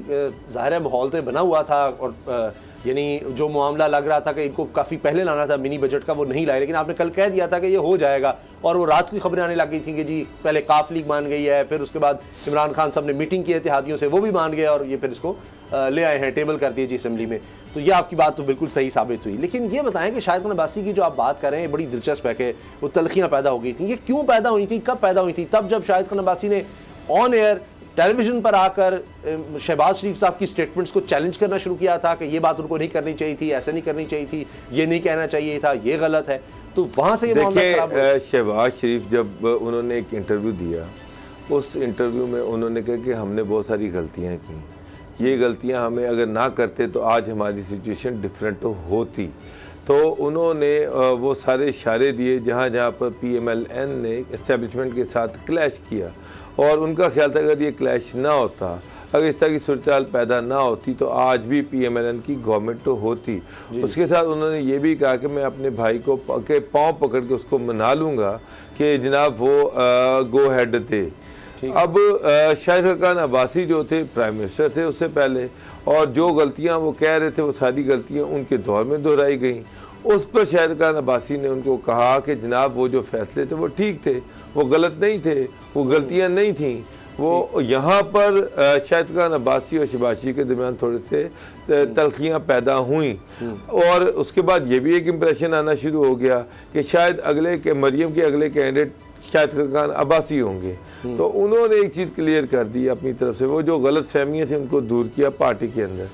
ज़ाहिर है माहौल तो बना हुआ था और यानी जो मामला लग रहा था कि इनको काफ़ी पहले लाना था मिनी बजट का, वो नहीं लाए, लेकिन आपने कल कह दिया था कि ये हो जाएगा। और वो रात की खबरें आने लग गई थी कि जी पहले काफ लीग मान गई है, फिर उसके बाद इमरान खान साहब ने मीटिंग की इत्तेहादियों से, वो भी मान गए और ये फिर इसको ले आए हैं, टेबल कर दिए जी असेंबली में। तो ये आपकी बात तो बिल्कुल सही साबित हुई। लेकिन ये बताएं कि शाहिद खान अब्बासी की जो आप बात कर रहे हैं बड़ी दिलचस्प है कि वो तलखियाँ पैदा हो गई थी। ये क्यों पैदा हुई थी, कब पैदा हुई थी? तब जब शाहिद खान अब्बासी ने ऑन एयर टेलीविजन पर आकर शहबाज शरीफ साहब की स्टेटमेंट्स को चैलेंज करना शुरू किया था कि ये बात उनको नहीं करनी चाहिए थी, ऐसे नहीं करनी चाहिए थी, ये नहीं कहना चाहिए था, ये गलत है। तो वहाँ से ये मामला खराब हुआ। शहबाज शरीफ जब उन्होंने एक इंटरव्यू दिया, उस इंटरव्यू में उन्होंने कहा कि हमने बहुत सारी गलतियाँ की, ये गलतियाँ हमें अगर ना करते तो आज हमारी सिचुएशन डिफरेंट होती। तो उन्होंने वो सारे इशारे दिए जहाँ जहाँ पर PMLN ने एस्टेब्लिशमेंट के साथ क्लैश किया और उनका ख्याल था अगर ये क्लैश ना होता, अगर इस तरह की सूरत हाल पैदा ना होती तो आज भी PMLN की गवर्नमेंट तो होती। उसके साथ उन्होंने ये भी कहा कि मैं अपने भाई को के पाँव पकड़ के उसको मना लूँगा कि जनाब वो गो हेड दे। अब शाहिद खान अब्बासी जो थे प्राइम मिनिस्टर थे उससे पहले, और जो गलतियां वो कह रहे थे वो सारी गलतियां उनके दौर में दोहराई गई। उस पर शाहिद खान अब्बासी ने उनको कहा कि जनाब वो जो फैसले थे वो ठीक थे, वो गलत नहीं थे, वो गलतियां नहीं थीं। वो यहाँ पर शाहिद खान अब्बासी और शहबाज शरीफ के दरमियान थोड़े से तलखियाँ पैदा हुई और उसके बाद ये भी एक इम्प्रेशन आना शुरू हो गया कि शायद मरियम के अगले कैंडिडेट शाहिद खान अब्बासी होंगे। तो उन्होंने एक चीज़ क्लियर कर दी अपनी तरफ से, वो जो गलत फहमियाँ थी उनको दूर किया पार्टी के अंदर।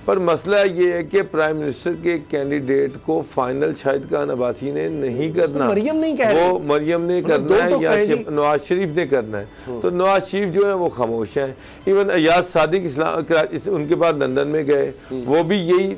पर मसला ये है कि प्राइम मिनिस्टर के कैंडिडेट को फाइनल शाहिद खान अब्बासी ने नहीं करना, मरियम नहीं कह रही, वो मरियम ने करना है या नवाज शरीफ ने करना है। तो नवाज शरीफ जो है वो खामोश हैं। इवन अयाज सादिक इस्लाम उनके बाद लंदन में गए, वो भी यही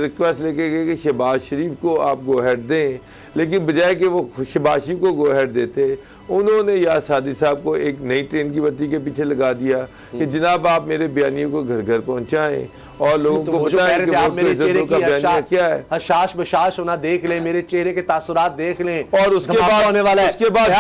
रिक्वेस्ट लेके गए कि शहबाज शरीफ को आप गो हेड दें, लेकिन बजाय कि वो शहबाज शरीफ को गो हेड देते, उन्होंने याद सादी साहब को एक नई ट्रेन की बत्ती के पीछे लगा दिया कि जनाब आप मेरे बयानियों को घर घर पहुंचाएं और लोगों को बताएं कि वोट की इज्जतों का बयानिया क्या है। हशाश बशाश होना देख लें, मेरे चेहरे के तासुरात देख लें, और उसके बाद होने वाला है। उसके बाद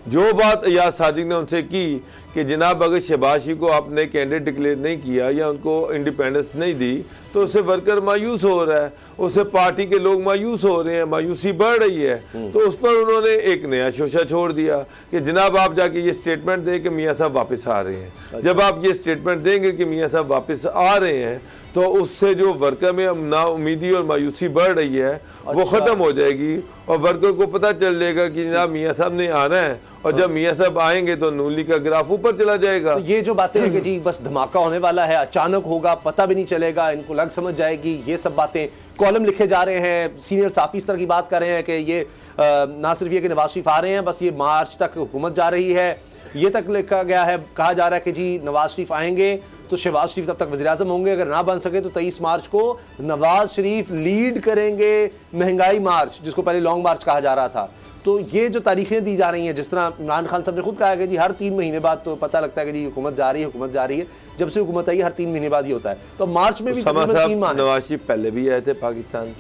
जो बात याद सादिक ने उनसे की कि जनाब अगर शहबाज शरीफ को आपने कैंडिडेट डिक्लेयर नहीं किया या उनको इंडिपेंडेंस नहीं दी तो उससे वर्कर मायूस हो रहा है, उससे पार्टी के लोग मायूस हो रहे हैं, मायूसी बढ़ रही है। तो उस पर उन्होंने एक नया शोशा छोड़ दिया कि जनाब आप जाके ये स्टेटमेंट दें कि मियाँ साहब वापस आ रहे हैं। जब आप ये स्टेटमेंट देंगे कि मियाँ साहब वापस आ रहे हैं तो उससे जो वर्कर में नाउमीदी और मायूसी बढ़ रही है वो ख़त्म हो जाएगी और वर्कर को पता चल जाएगा कि जनाब मियाँ साहब ने आना है, और जब मियाँ साहब आएंगे तो नून लीग का ग्राफ ऊपर चला जाएगा। तो ये जो बातें हैं कि जी बस धमाका होने वाला है, अचानक होगा, पता भी नहीं चलेगा, इनको लग समझ जाएगी, ये सब बातें कॉलम लिखे जा रहे हैं, सीनियर साफी इस तरह की बात कर रहे हैं कि ये ना सिर्फ ये कि नवाज शरीफ आ रहे हैं, बस ये मार्च तक हुकूमत जा रही है, ये तक लिखा गया है, कहा जा रहा है कि जी नवाज शरीफ आएंगे तो शहबाज शरीफ तब तक वज़ीर-ए-आज़म होंगे, अगर ना बन सके तो 23 मार्च को नवाज शरीफ लीड करेंगे महंगाई मार्च, जिसको पहले लॉन्ग मार्च कहा जा रहा था। तो ये जो तारीखें दी जा रही हैं, जिस तरह इमरान खान साहब ने खुद कहा है कि जी हर 3 महीने बाद तो पता लगता है कि जी हुकूमत जा रही है, हुकूमत जा रही है, जब से हुकूमत आई हर 3 महीने बाद ही होता है। तो मार्च में भी तकरीबन 3 माह। नवाज शरीफ पहले भी आए थे पाकिस्तान,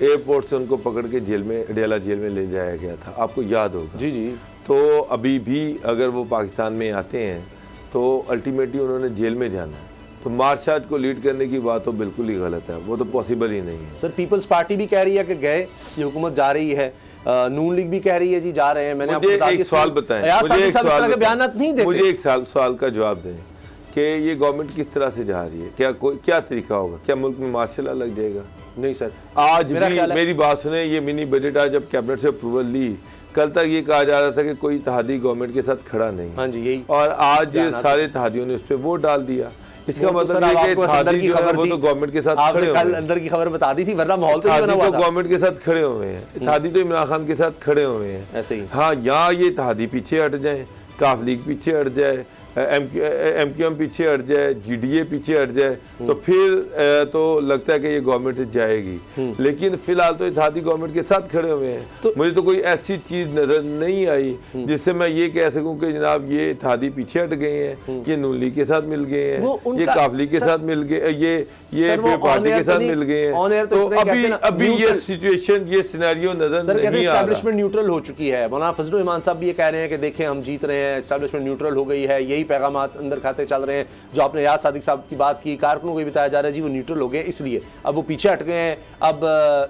एयरपोर्ट से उनको पकड़ के जेल में, अडयाला जेल में ले जाया गया था, आपको याद होगा। जी जी। तो अभी भी अगर वो पाकिस्तान में आते हैं तो अल्टीमेटली उन्होंने जेल में जाना है। तो मार्च को लीड करने की बात तो बिल्कुल ही गलत है, वो तो पॉसिबल ही नहीं है। सर पीपल्स पार्टी भी कह रही है कि गए, ये हुकूमत जा रही है, नून लीग भी कह रही है जी जा रहे हैं। मैंने मुझे एक सवाल बताएं, मुझे एक सवाल का जवाब दें कि ये गवर्नमेंट किस तरह से जा रही है, क्या तरीका होगा, क्या मुल्क में मार्शल लॉ लग जाएगा? नहीं सर, आज भी मेरी बात सुने, ये मिनी बजट आज जब कैबिनेट से अप्रूवल ली, कल तक ये कहा जा रहा था कि कोई इत्तेहादी गवर्नमेंट के साथ खड़ा नहीं। हाँ जी, यही। और आज सारे इत्तेहादियों ने उस पर वोट डाल दिया। इसका मतलब ये कि इत्तेहादी जो है वो तो गवर्नमेंट के साथ खड़े हुए हैं। कल अंदर की खबर बता दी थी, वरना माहौल तो बना हुआ था। गवर्नमेंट के साथ खड़े हुए हैं, इत्तेहादी तो इमरान खान के साथ खड़े हुए हैं। ऐसे ही। हाँ, यहाँ ये इत्तेहादी पीछे हट जाए, काफ लीग पीछे हट जाए, MQM पीछे हट जाए, GDA पीछे हट जाए, तो फिर तो लगता है कि ये गवर्नमेंट जाएगी। लेकिन फिलहाल तो इत्तेहादी गवर्नमेंट के साथ खड़े हुए हैं। तो मुझे तो कोई ऐसी चीज नजर नहीं आई जिससे मैं ये कह सकूं कि जनाब ये इत्तेहादी पीछे हट गए हैं, ये नून लीग के साथ मिल गए हैं, ये काफ लीग के साथ मिल गए, ये पार्टी के साथ मिल गए हैं। तो अभी ये सिचुएशन, ये सिनेरियो नजर नहीं आ रहा। एस्टैब्लिशमेंट न्यूट्रल हो चुकी है। मौलाना फजलुर रहमान साहब भी ये कह रहे हैं कि देखें हम जीत रहे हैं, एस्टैब्लिशमेंट न्यूट्रल हो गई है, यही पैगाम अंदर खाते चल रहे हैं। जो आपने याद सादिक साहब की बात की, कारकुनों को भी बताया जा रहा है जी वो न्यूट्रल हो गए, इसलिए अब वो पीछे हट गए हैं। अब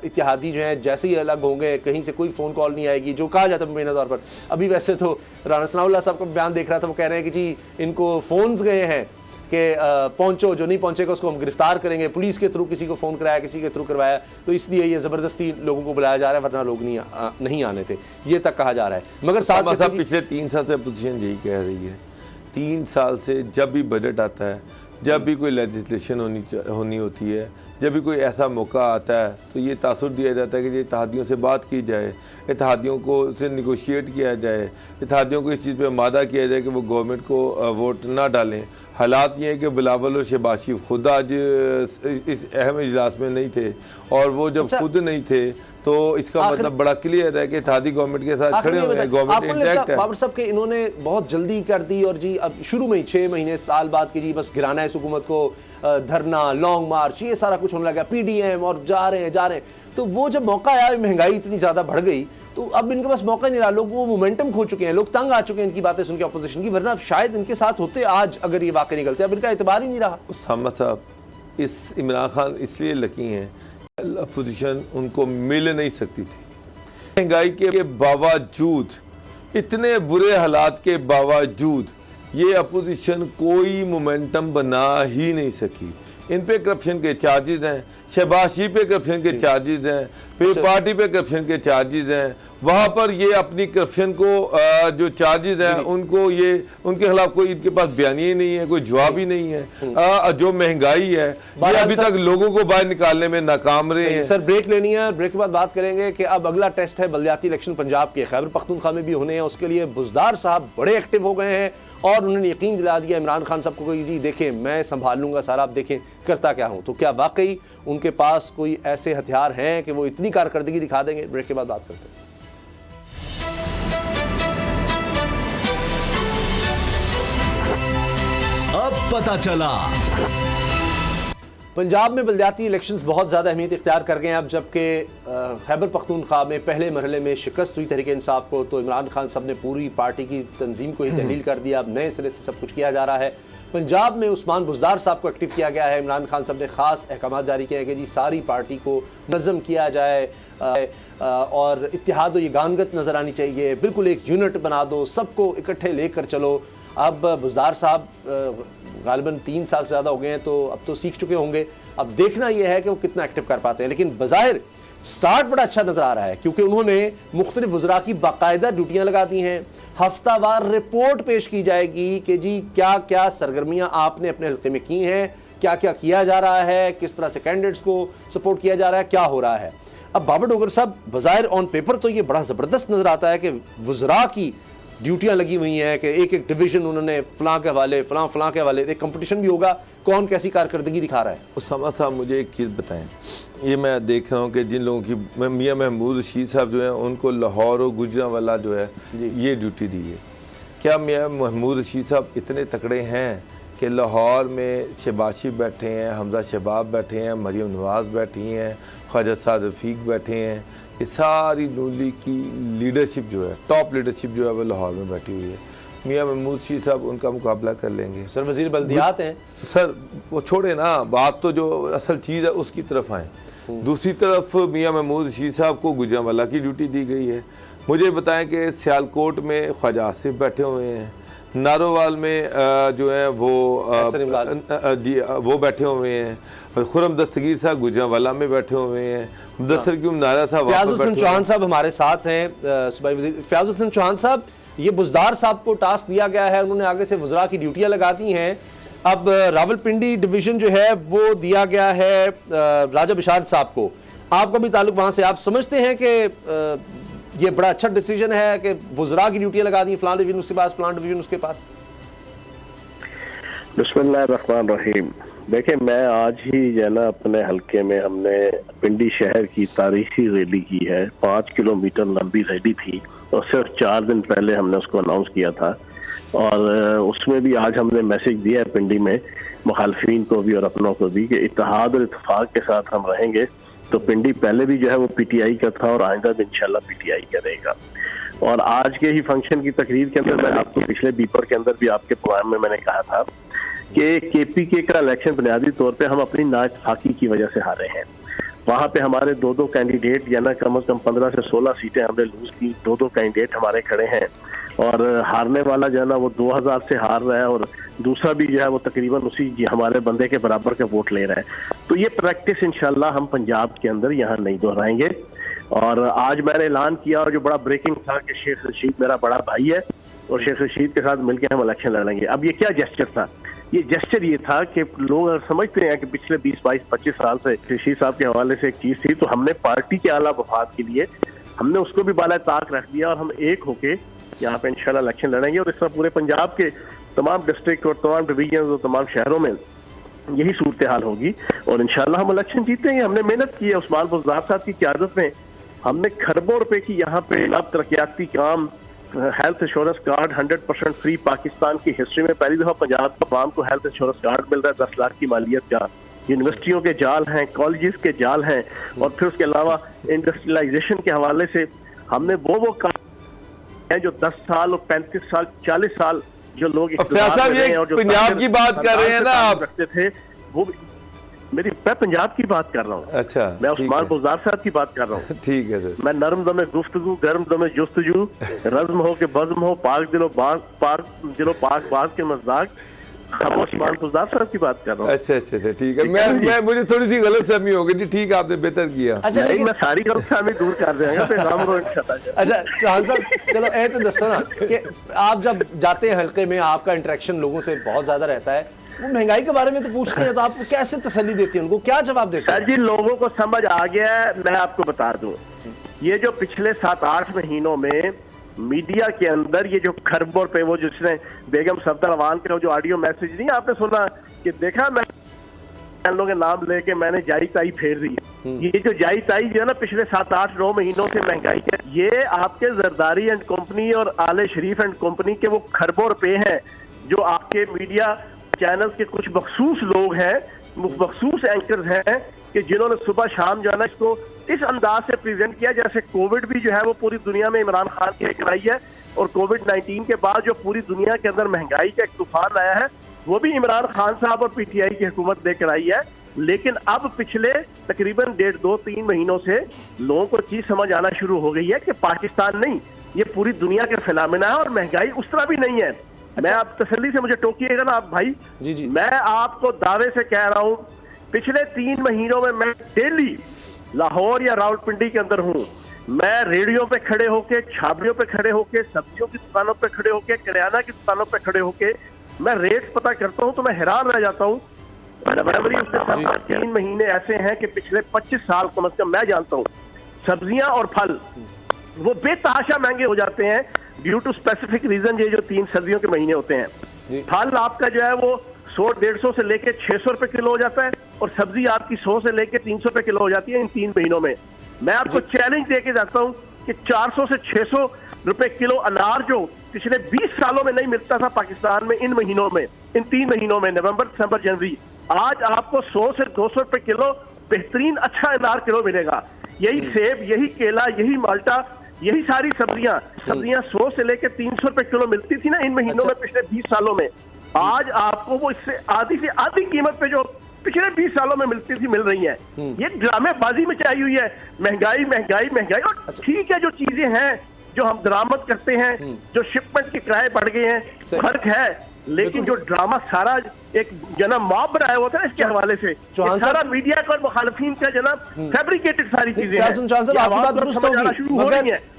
इत्तेहादी जो हैं जैसे ही अलग होंगे, कहीं से कोई फ़ोन कॉल नहीं आएगी, जो कहा जाता है मुबैना तौर पर। अभी वैसे तो राना सनाउल्लाह साहब का बयान देख रहा था, वो कह रहे हैं कि जी इनको फ़ोन्स गए हैं कि पहुंचो, जो नहीं पहुंचेगा उसको हम गिरफ्तार करेंगे। पुलिस के थ्रू किसी को फ़ोन कराया, किसी के थ्रू करवाया, तो इसलिए ये ज़बरदस्ती लोगों को बुलाया जा रहा है, वरना लोग नहीं आने थे, ये तक कहा जा रहा है। मगर साथ पिछले 3 साल से अपोजिशन यही कह रही है, 3 साल से जब भी बजट आता है, जब भी कोई लेजिस्लेशन होनी होती है, जब भी कोई ऐसा मौका आता है, तो ये तासुर दिया जाता है कि इत्तेहादियों से बात की जाए, इत्तेहादियों को से निगोशिएट किया जाए, इत्तेहादियों को इस चीज़ पे आमादा किया जाए कि वो गवर्नमेंट को वोट ना डालें। हालात ये है कि बिलावल और शहबाज शरीफ खुद आज इस अहम इजलास में नहीं थे, और वो जब खुद नहीं थे तो इसका मतलब बड़ा क्लियर है कि इत्तेहादी गवर्नमेंट के साथ खड़े हुए हैं, गवर्नमेंट इंटैक्ट है। बाबर साहब के इन्होंने बहुत जल्दी कर दी, और जी अब शुरू में ही 6 महीने साल बाद की जी बस गिराना है इस हुकूमत को, धरना, लॉन्ग मार्च, ये सारा कुछ होने लगा, PDM, और जा रहे हैं। तो वो जब मौका आया, महंगाई इतनी ज़्यादा बढ़ गई, तो अब इनके पास मौका नहीं रहा, लोग वो मोमेंटम खो चुके हैं, लोग तंग आ चुके हैं इनकी बातें सुन के अपोजिशन की, वरना शायद इनके साथ होते आज अगर ये वाकई निकलते, अब इनका एतबार ही नहीं रहा। उसामा साहब, इस इमरान खान इसलिए लकी हैं, अपोजिशन उनको मिल नहीं सकती थी। महंगाई के बावजूद, इतने बुरे हालात के बावजूद ये अपोजिशन कोई मोमेंटम बना ही नहीं सकी। इन पे करप्शन के चार्जेस हैं, शहबाज शरीफ पे करप्शन के चार्जेस हैं, फिर पार्टी पे करप्शन के चार्जेस हैं। वहाँ पर ये अपनी करप्शन को जो चार्जेस हैं उनको ये उनके खिलाफ कोई इनके पास बयानी ही नहीं है, कोई जवाब ही नहीं है। जो महंगाई है ये अभी तक लोगों को बाहर निकालने में नाकाम रहे हैं। सर ब्रेक लेनी है, ब्रेक के बाद बात करेंगे कि अब अगला टेस्ट है बलदियाती इलेक्शन पंजाब के, खैबर पख्तूनख्वा में भी होने हैं। उसके लिए बुज़दार साहब बड़े एक्टिव हो गए हैं और उन्होंने यकीन दिला दिया इमरान खान साहब को, जी देखें मैं संभाल लूंगा सारा, आप देखें करता क्या हूं। तो क्या वाकई उनके पास कोई ऐसे हथियार हैं कि वो इतनी कारकर्दगी दिखा देंगे? ब्रेक के बाद बात करते हैं। अब पता चला। पंजाब में बलदियाती इलेक्शंस बहुत ज़्यादा अहमियत इख्तियार कर गए हैं अब, जबकि खैबर पख्तूनख्वा में पहले मरहले में शिकस्त हुई तहरीक इंसाफ को, तो इमरान खान साहब ने पूरी पार्टी की तंजीम को ही तहलील कर दिया। अब नए सिरे से सब कुछ किया जा रहा है। पंजाब में उस्मान बुज़दार साहब को एक्टिव किया गया है। इमरान खान साहब ने ख़ास अहकाम जारी किए हैं कि जी सारी पार्टी को नज़म किया जाए और इत्तेहाद व यगानगत नज़र आनी चाहिए, बिल्कुल एक यूनिट बना दो, सबको इकट्ठे लेकर चलो। अब बुज़दार साहब गालिबन 3 साल से ज़्यादा हो गए हैं, तो अब तो सीख चुके होंगे। अब देखना यह है कि वो कितना एक्टिव कर पाते हैं। लेकिन बज़ाहिर स्टार्ट बड़ा अच्छा नज़र आ रहा है, क्योंकि उन्होंने मुख्तलिफ वज़रा की बाकायदा ड्यूटियाँ लगा दी हैं। हफ्तावार रिपोर्ट पेश की जाएगी कि जी क्या क्या सरगर्मियाँ आपने अपने हल्के में की हैं, क्या क्या किया जा रहा है, किस तरह से कैंडिडेट्स को सपोर्ट किया जा रहा है, क्या हो रहा है। अब बाबर डोगर साहब, बज़ाहिर ऑन पेपर तो ये बड़ा ज़बरदस्त नज़र आता है कि वज़रा की ड्यूटियां लगी हुई हैं कि एक एक डिवीजन उन्होंने फलां के हवाले, फलां के हवाले, एक कंपटीशन भी होगा कौन कैसी कारकर्दगी दिखा रहा है। उसामा साहब मुझे एक चीज़ बताएं, ये मैं देख रहा हूँ कि जिन लोगों की मियाँ महमूद रशीद साहब जो हैं उनको लाहौर और गुजरांवाला जो है ये ड्यूटी दी है। क्या मियाँ महमूद रशीद साहब इतने तकड़े हैं कि लाहौर में शहबाज शरीफ बैठे हैं, हमजा शहबाब बैठे हैं, मरीम नवाज़ बैठी हैं, ख्वाजा साद रफ़ीक बैठे हैं, ये सारी नूली की लीडरशिप जो है, टॉप लीडरशिप जो है वो लाहौर में बैठी हुई है। मियाँ महमूद रशीद साहब उनका मुकाबला कर लेंगे। सर वज़ीर बल्दियात हैं सर, वो छोड़े ना, बात तो जो असल चीज़ है उसकी तरफ आए। दूसरी तरफ मियाँ महमूद रशीद साहब को गुजरांवाला की ड्यूटी दी गई है। मुझे बताएं कि सियालकोट में ख्वाजा आसिफ बैठे हुए हैं, नारोवाल में जो है वो बैठे हुए हैं, खुरम दस्तगीर साहब गुजरांवाला में बैठे हुए हैं, मुदस्सिर क्यों नारा था। फ़याज़ हुसैन चौहान साहब हमारे साथ हैं, सूबाई वज़ीर फ़याज़ हुसैन चौहान साहब, ये बुज़दार साहब को टास्क दिया गया है, उन्होंने आगे से वज़रा की ड्यूटियाँ लगा दी हैं। अब रावलपिंडी डिवीज़न जो है वो दिया गया है राजा बिशारत साहब को, आपका भी ताल्लुक वहाँ से, आप समझते हैं कि ये बड़ा अच्छा डिसीजन है कि वज़रा की ड्यूटियाँ लगा दी, फलां डिवीजन उसके पास, फलां डिवीजन उसके पास? बिस्मिल्लाहिर्रहमानिर्रहीम। देखिए, मैं आज ही जो है ना अपने हल्के में हमने पिंडी शहर की तारीखी रैली की है। 5 किलोमीटर लंबी रैली थी और सिर्फ 4 दिन पहले हमने उसको अनाउंस किया था, और उसमें भी आज हमने मैसेज दिया है पिंडी में मुखालफीन को भी और अपनों को भी कि इत्तेहाद और इत्तेफाक के साथ हम रहेंगे। तो पिंडी पहले भी जो है वो पीटीआई का था और आइंदा भी इंशाल्लाह पीटीआई का रहेगा। और आज के ही फंक्शन की तकरीर के अंदर मैं आपको पिछले बीपर के अंदर भी आपके प्रोग्राम में मैंने कहा था कि केपीके का इलेक्शन बुनियादी तौर पे हम अपनी नाइतफाकी की वजह से हारे हैं। वहाँ पे हमारे 2 कैंडिडेट या ना कम से कम 15 से 16 सीटें हमने लूज की, 2 कैंडिडेट हमारे खड़े हैं, और हारने वाला जो है ना वो 2000 से हार रहा है और दूसरा भी जो है वो तकरीबन उसी हमारे बंदे के बराबर का वोट ले रहा है। तो ये प्रैक्टिस इंशाल्लाह हम पंजाब के अंदर यहाँ नहीं दोहराएंगे। और आज मैंने ऐलान किया, और जो बड़ा ब्रेकिंग था, कि शेख रशीद मेरा बड़ा भाई है और शेख रशीद के साथ मिलकर हम इलेक्शन लड़ेंगे। अब ये क्या जेस्चर था? ये जेस्चर ये था कि लोग अगर समझते हैं कि पिछले 20, 22, 25 साल से रशीद साहब के हवाले से एक चीज थी, तो हमने पार्टी के आला वफाद के लिए हमने उसको भी बाला ताक रख दिया और हम एक होके यहाँ पे इंशाल्लाह इलेक्शन लड़ेंगे। और इस तरह पूरे पंजाब के तमाम डिस्ट्रिक्ट और तमाम डिवीजन और तमाम शहरों में यही सूरत हाल होगी और इंशाल्लाह हम इलेक्शन जीतेंगे। हमने मेहनत की है, उस्मान बुज़दार साहब की क़यादत में हमने खरबों रुपए की यहाँ पे अब तरक्याती काम, health insurance card 100% free, Pakistan की हिस्ट्री में पहली दफा पंजाब के अवाम को हेल्थ इंश्योरेंस कार्ड मिल रहा है 10 लाख की मालियत का। यूनिवर्सिटियों के जाल हैं, कॉलेजेस के जाल हैं, और फिर उसके अलावा इंडस्ट्रियलाइजेशन के हवाले से हमने वो काम है जो 10 साल और 35 साल 40 साल जो लोग पंजाब की बात कर रहे हैं ना आप, रखते थे, वो मैं पंजाब की बात कर रहा हूँ। अच्छा, मैं उस्मान बुज़दार साहब की बात कर रहा हूँ। ठीक है सर। मैं नरम दमे गुफ्तगू, गर्म दमे जुस्तजू, रज़्म हो के बज़्म हो, पाक दिलो पाक बाग के मज़ाक, खामोश मानपुजदार साहब की बात कर रहा हूँ। अच्छा ठीक है। मैं मुझे थोड़ी सी गलतफहमी हो गई थी। ठीक है, आपने बेहतर किया। अच्छा नहीं, मैं सारी गलतफहमी दूर कर देंगे पैगाम रो इंशाल्लाह। अच्छा चौहान साहब, चलो ए तो दसो ना कि आप जब जाते हैं हल्के में, आपका इंटरेक्शन लोगों से बहुत ज्यादा रहता है, वो महंगाई के बारे में तो पूछते हैं, तो आप कैसे तसल्ली देती हैं उनको, क्या जवाब देते हैं? सर जी, लोगों को समझ आ गया है। मैं आपको बता दूं, ये जो पिछले 7-8 महीनों में मीडिया के अंदर ये जो खरबों पे वो जिसने बेगम सफदर अवान का जो ऑडियो मैसेज नहीं आपने सुना कि देखा मैं लोगों के नाम लेके मैंने जाई ताई फेर दी, ये जो जाई ताई जो है ना पिछले 7-8-9 महीनों से महंगाई है, ये आपके जरदारी एंड कंपनी और आले शरीफ एंड कंपनी के वो खरबों रुपए हैं जो आपके मीडिया चैनल के कुछ मखसूस लोग हैं, मखसूस एंकर्स हैं कि जिन्होंने सुबह शाम जो है ना इसको इस अंदाज से प्रेजेंट किया जैसे कोविड भी जो है वो पूरी दुनिया में इमरान खान की लेकर आई है, और कोविड-19 के बाद जो पूरी दुनिया के अंदर महंगाई का एक तूफान आया है वो भी इमरान खान साहब और पीटीआई की हुकूमत लेकर आई है। लेकिन अब पिछले तकरीबन 1.5-2-3 महीनों से लोगों को चीज समझ आना शुरू हो गई है कि पाकिस्तान नहीं, ये पूरी दुनिया के फिनोमेना है और महंगाई उस तरह भी नहीं है। मैं आप तसल्ली से मुझे टोकिएगा ना आप भाई, जी। मैं आपको दावे से कह रहा हूं पिछले 3 महीनों में मैं डेली लाहौर या रावलपिंडी के अंदर हूं। मैं रेडियो पे खड़े होके, छाबड़ियों पे खड़े होके, सब्जियों की दुकानों पे खड़े होके, किराना की दुकानों पे खड़े होके मैं रेट पता करता हूं तो मैं हैरान रह जाता हूं। बराबरी उसके साथ 3 महीने ऐसे हैं कि पिछले 25 साल कम से कम मैं जानता हूं सब्जियां और फल वो बेतहाशा महंगे हो जाते हैं ड्यू टू स्पेसिफिक रीजन। ये जो 3 सर्दियों के महीने होते हैं, फल आपका जो है वो 100-150 से लेके 600 रुपए किलो हो जाता है और सब्जी आपकी 100 से लेके 300 रुपए किलो हो जाती है इन 3 महीनों में। मैं आपको चैलेंज देके जाता हूं कि 400 से 600 रुपए किलो अनार जो पिछले 20 सालों में नहीं मिलता था पाकिस्तान में, इन महीनों में, इन 3 महीनों में नवंबर, दिसंबर, जनवरी, आज आपको 100 से 200 रुपए किलो बेहतरीन अच्छा अनार किलो मिलेगा। यही सेब, यही केला, यही माल्टा, यही सारी सब्जियां 100 से लेकर 300 रुपए किलो मिलती थी ना इन महीनों में पिछले 20 सालों में, आज आपको वो इससे आधी से आधी कीमत पे जो पिछले 20 सालों में मिलती थी मिल रही है। ये ड्रामेबाजी में चाहिए हुई है महंगाई महंगाई महंगाई। और ठीक है, जो चीजें हैं जो हम दरामद करते हैं, जो शिपमेंट के किराए बढ़ गए हैं, फर्क है, लेकिन जो ड्रामा सारा एक जनाब मॉब बनाया हुआ था ना इसके हवाले से, सारा मीडिया का और मुखालिफिन का जनाब फैब्रिकेटेड सारी चीजें हैं।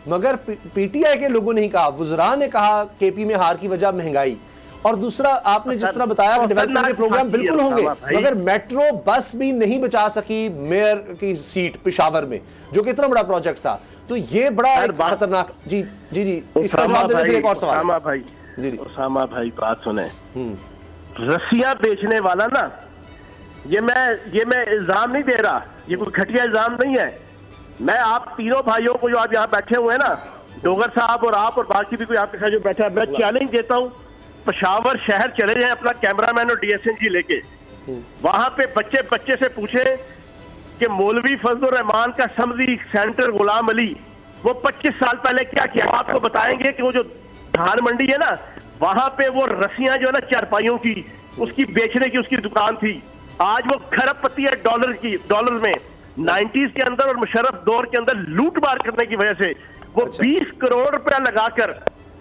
मगर पीटीआई के लोगों ने ही कहा, वुज़रा ने कहा केपी में हार की वजह महंगाई, और दूसरा आपने जिस तरह बताया कि डेवलपमेंट के प्रोग्राम बिल्कुल होंगे, मगर मेट्रो बस भी नहीं बचा सकी मेयर की सीट पेशावर में, जो कि इतना बड़ा प्रोजेक्ट था। तो ये बड़ा खतरनाक। जी इसका जवाब देने के लिए एक और सवाल। उसामा भाई बात सुने, रस्सियां बेचने वाला ना, ये मैं इल्जाम नहीं दे रहा, ये कोई घटिया इल्जाम नहीं है। मैं आप तीनों भाइयों को जो आप यहाँ बैठे हुए हैं ना, डोगर साहब और आप और बाकी भी कोई आपके साथ जो बैठा है, मैं चैलेंज देता हूँ पेशावर शहर चले जाएं अपना कैमरामैन और डीएसएनजी लेके, वहां पे बच्चे से पूछे कि मौलवी फजलुर रहमान का समझी सेंटर गुलाम अली वो 25 साल पहले क्या किया, आपको बताएंगे कि वो जो धान मंडी है ना, वहां पे वो रस्सियां जो है ना चारपाइयों की, उसकी बेचने की उसकी दुकान थी, आज वो खरबपति है डॉलर में। 90s के अंदर और मुशर्रफ दौर के अंदर लूट मार करने की वजह से वो 20 करोड़ रुपया लगाकर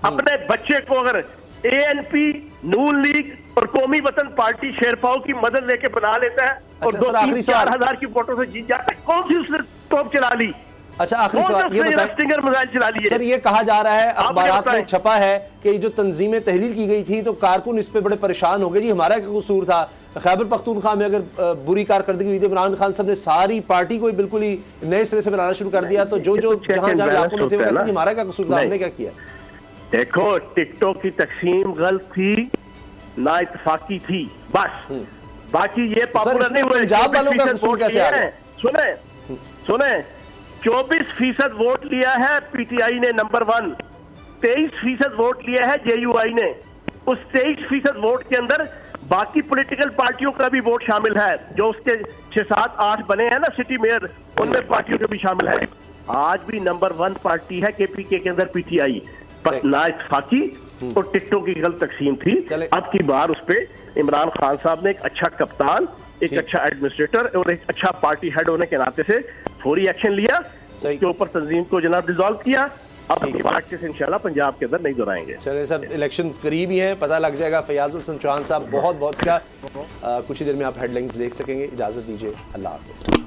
अपने बच्चे को अगर एएनपी, नून लीग और कौमी वतन पार्टी शेरपाओं की मदद लेके बना लेता है और 2-3-4 हजार की वोटों से जीत जाता है, कौन सी उसने तोप चला ली? अच्छा आखिरी सवाल ये बताइए मिसाइल चला ली है सर, ये कहा जा रहा है अखबारात में छपा है कि जो तंजीमें तहलील की गई थी तो कारकुन इस पे बड़े परेशान हो गए, जी हमारा क्या कसूर था, खैबर पख्तूनख्वा में अगर बुरी कारकर्दगी हुई थी, इमरान खान साहब ने सारी पार्टी को बिल्कुल ही नए सिरे से बनाना शुरू कर दिया, तो जो जहां इलाकों में थे हमारा क्या कसूर था, हमने क्या किया? देखो, टिकटों की तकसीम गलत थी, ना इत्तेफाकी थी, बस। बाकी ये पॉपुलर नहीं हुए। पंजाब वालों का कसूर कैसे आ रहा है? सुने 24% वोट लिया है पीटीआई ने नंबर 1, 23% वोट लिया है जेयूआई ने। उस 23% वोट के अंदर बाकी पॉलिटिकल पार्टियों का भी वोट शामिल है, जो उसके 6-7-8 बने हैं ना सिटी मेयर, उनमें पार्टियों के भी शामिल है। आज भी नंबर 1 पार्टी है केपीके के अंदर पीटीआई, पर ना इत्तेफाकी और टिकटों की गलत तकसीम थी। अब की बार उस पे इमरान खान साहब ने एक अच्छा कप्तान, एक अच्छा एडमिनिस्ट्रेटर और एक अच्छा पार्टी हेड होने के नाते से फौरी एक्शन लिया, उसके ऊपर तंजीम को जनाब डिसॉल्व किया अब प्रैक्टिस इंशाल्लाह पंजाब के अंदर नहीं दोहराएंगे। चलिए सर, इलेक्शंस करीब ही हैं, पता लग जाएगा। फयाजुल हसन चौहान साहब बहुत बहुत क्या कुछ ही देर में आप हेडलाइंस देख सकेंगे। इजाजत दीजिए, अल्लाह हाफिज़।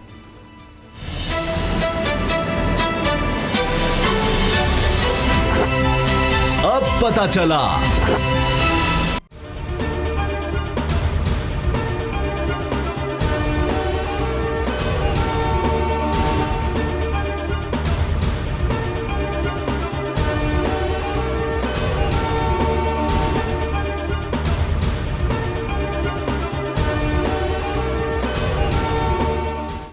अब पता चला।